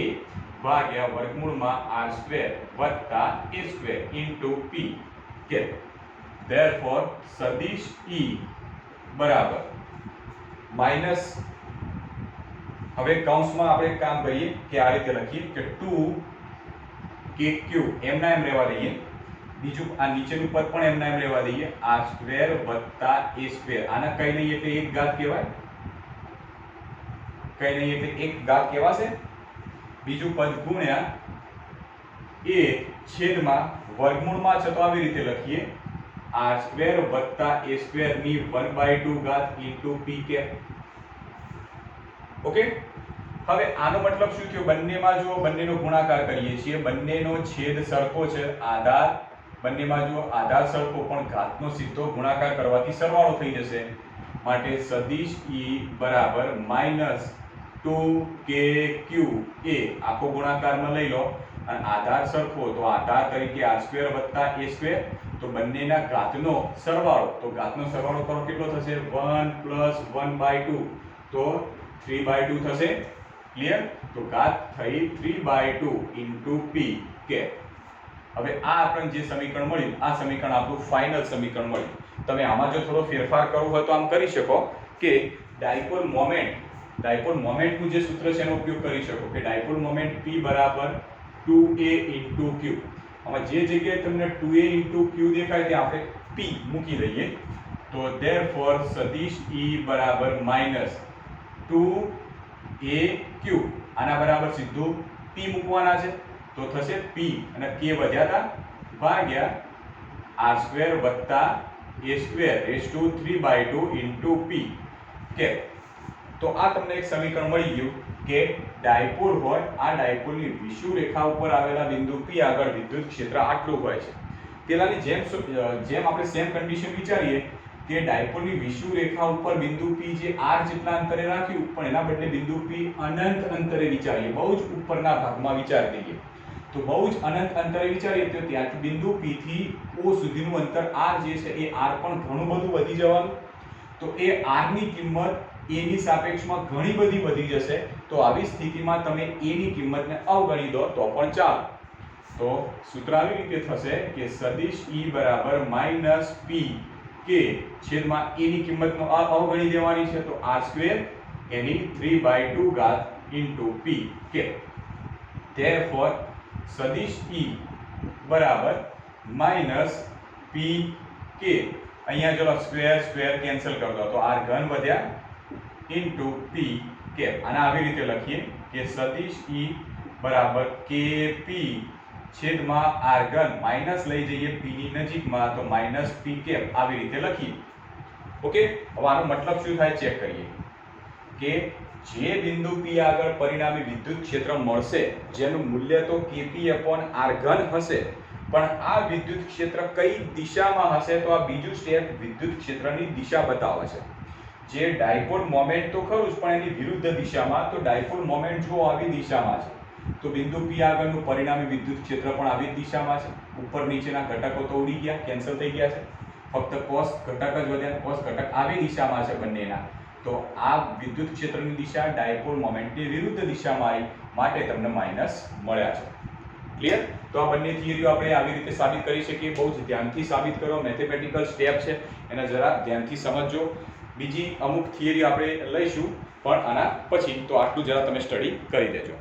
ભાગ્યા વર્ગમૂળમાં r² વત્તા a² into p cap. Therefore સદિશ E બરાબર માઈનસ, હવે કૌંસમાં આપણે કામ કરીએ કે આ રીતે લખીએ કે 2kq એમના એમ રહેવા દઈએ, બીજું આ નીચેનું પદ પણ એમના એમ રહેવા દઈએ, r² વત્તા a². આના કઈ નહીં એટલે એક ઘાત કહેવાય, કઈ નહીં એટલે એક ઘાત કહેવાશે. બીજું પદ ગુણ્યા a છેદમાં વર્ગમૂળમાં છે, તો આવી રીતે લખીએ r² વત્તા a² ની 1/2 ઘાત ઇન્ટુ p કેપ. ઓકે. હવે આનો મતલબ શું થયો? બંનેમાં જો બંનેનો ગુણાકાર કરીએ છીએ, બંનેનો છેદ સરખો છે, આધાર બંનેમાં જો આધાર સરખો પણ ઘાતનો સીધો ગુણાકાર કરવાથી સરવાળો થઈ જશે, માટે સદિશ E બરાબર માઈનસ 2kq a આખો ગુણાકારમાં લઈ લો અને આધાર સરખો, તો આધાર તરીકે r² વત્તા a², તો બંનેના ઘાતનો સરવાળો, તો ઘાતનો સરવાળો કરો કેટલો થશે? 1 પ્લસ 1/2, તો 3/2 થશે. ક્લિયર? તો ઘાત થઈ 3/2 ઇન્ટુ p કેપ. હવે આ આપણને જે સમીકરણ મળ્યું, આ સમીકરણ આપણું ફાઇનલ સમીકરણ મળ્યું. તમે આમાં જો થોડો ફેરફાર કરવો હોય તો આમ કરી શકો કે ડાયપોલ મોમેન્ટનું જે સૂત્ર છે એનો ઉપયોગ કરી શકો કે ડાયપોલ મોમેન્ટ p બરાબર 2a ઇન્ટુ q. આમાં જે જગ્યાએ તમને 2a ઇન્ટુ q દેખાય ત્યાં આપણે p મૂકી દઈએ, તો therefore સદિશ E બરાબર -2aq, આના બરાબર સીધું p મૂકવાના છે તો થશે p અને k વધ્યા હતા ભાગ્યા r² વત્તા a² 3/2 into p કે તો આ તમને એક સમીકરણ મળી ગયું કે ડાયપોલ હોય, આ ડાયપોલની વિષુવ રેખા ઉપર આવેલા બિંદુ p આગળ વિદ્યુત ક્ષેત્ર આટલું હોય છે. પેલાની જેમ આપણે સેમ કન્ડિશન વિચારીએ કે ડાયપોલની વિષુવ રેખા ઉપર બિંદુ p જે r જેટલા અંતરે રાખ્યું, પણ એના બદલે બિંદુ p અનંત અંતરે વિચારીએ, બહુ જ ઉપરના ભાગમાં વિચારી દઈએ. તો બહુ જ અનંત અંતરે વિચારીએ તો ત્યાંથી બિંદુ p થી o સુધીનું અંતર r જે છે એ r પણ ઘણું બધું વધી જવાનું. તો એ r ની કિંમત a ની સાપેક્ષમાં ઘણી બધી વધી જશે. તો આવી સ્થિતિમાં તમે a ની કિંમતને અવગણી દો તો પણ ચાલે. તો સૂત્ર આવી રીતે થશે કે સદિશ E બરાબર -p k છેદમાં a ની કિંમતનો અવગણી દેવાની છે તો r² એની 3/2 ઘાત into p કે therefore સદિશ E બરાબર -p k, અહીંયા ચલો સ્ક્વેર કેન્સલ કરી દો તો r ઘન વધ્યા into p કે આના આવી રીતે લખીએ કે સદિશ E બરાબર kp છેદમાં r ઘન, માઈનસ લઈ જઈએ p ની નજીકમાં તો -p કેપ આવી રીતે લખીએ. ઓકે, હવે આનો મતલબ શું થાય ચેક કરીએ કે જે બિંદુ p આગળ પરિણામી વિદ્યુત ક્ષેત્ર મળશે જેનું મૂલ્ય તો kp/r ઘન હશે, પણ આ વિદ્યુત ક્ષેત્ર કઈ દિશામાં હશે તો આ બીજું સ્ટેપ વિદ્યુત ક્ષેત્રની દિશા બતાવે છે. જે ડાયપોલ મોમેન્ટ તો ખરું જ પણ એની વિરુદ્ધ દિશામાં, તો ડાયપોલ મોમેન્ટ જો આવી દિશામાં છે તો બિંદુ p આગળનું પરિણામી વિદ્યુત ક્ષેત્ર પણ આવી જ દિશામાં છે. ઉપર નીચેના ઘટકો તો ઉડી ગયા, કેન્સલ થઈ ગયા છે, ફક્ત cos ઘટક જ વધ્યા. cos ઘટક આવી દિશામાં છે બંનેના, તો આ વિદ્યુત ક્ષેત્રની દિશા ડાયપોલ મોમેન્ટની વિરુદ્ધ દિશામાં આવી, માટે તમને માઈનસ મળ્યા છે. ક્લિયર? તો આ બંને થિયરીઓ આપણે આવી રીતે સાબિત કરી શકીએ. બહુ જ ધ્યાનથી સાબિત કરો, મેથેમેટિકલ સ્ટેપ છે એને જરા ધ્યાનથી સમજજો. બીજી અમુક થિયરી આપણે લઈશું પણ આના પછી, તો આટલું જરા તમે સ્ટડી કરી દેજો.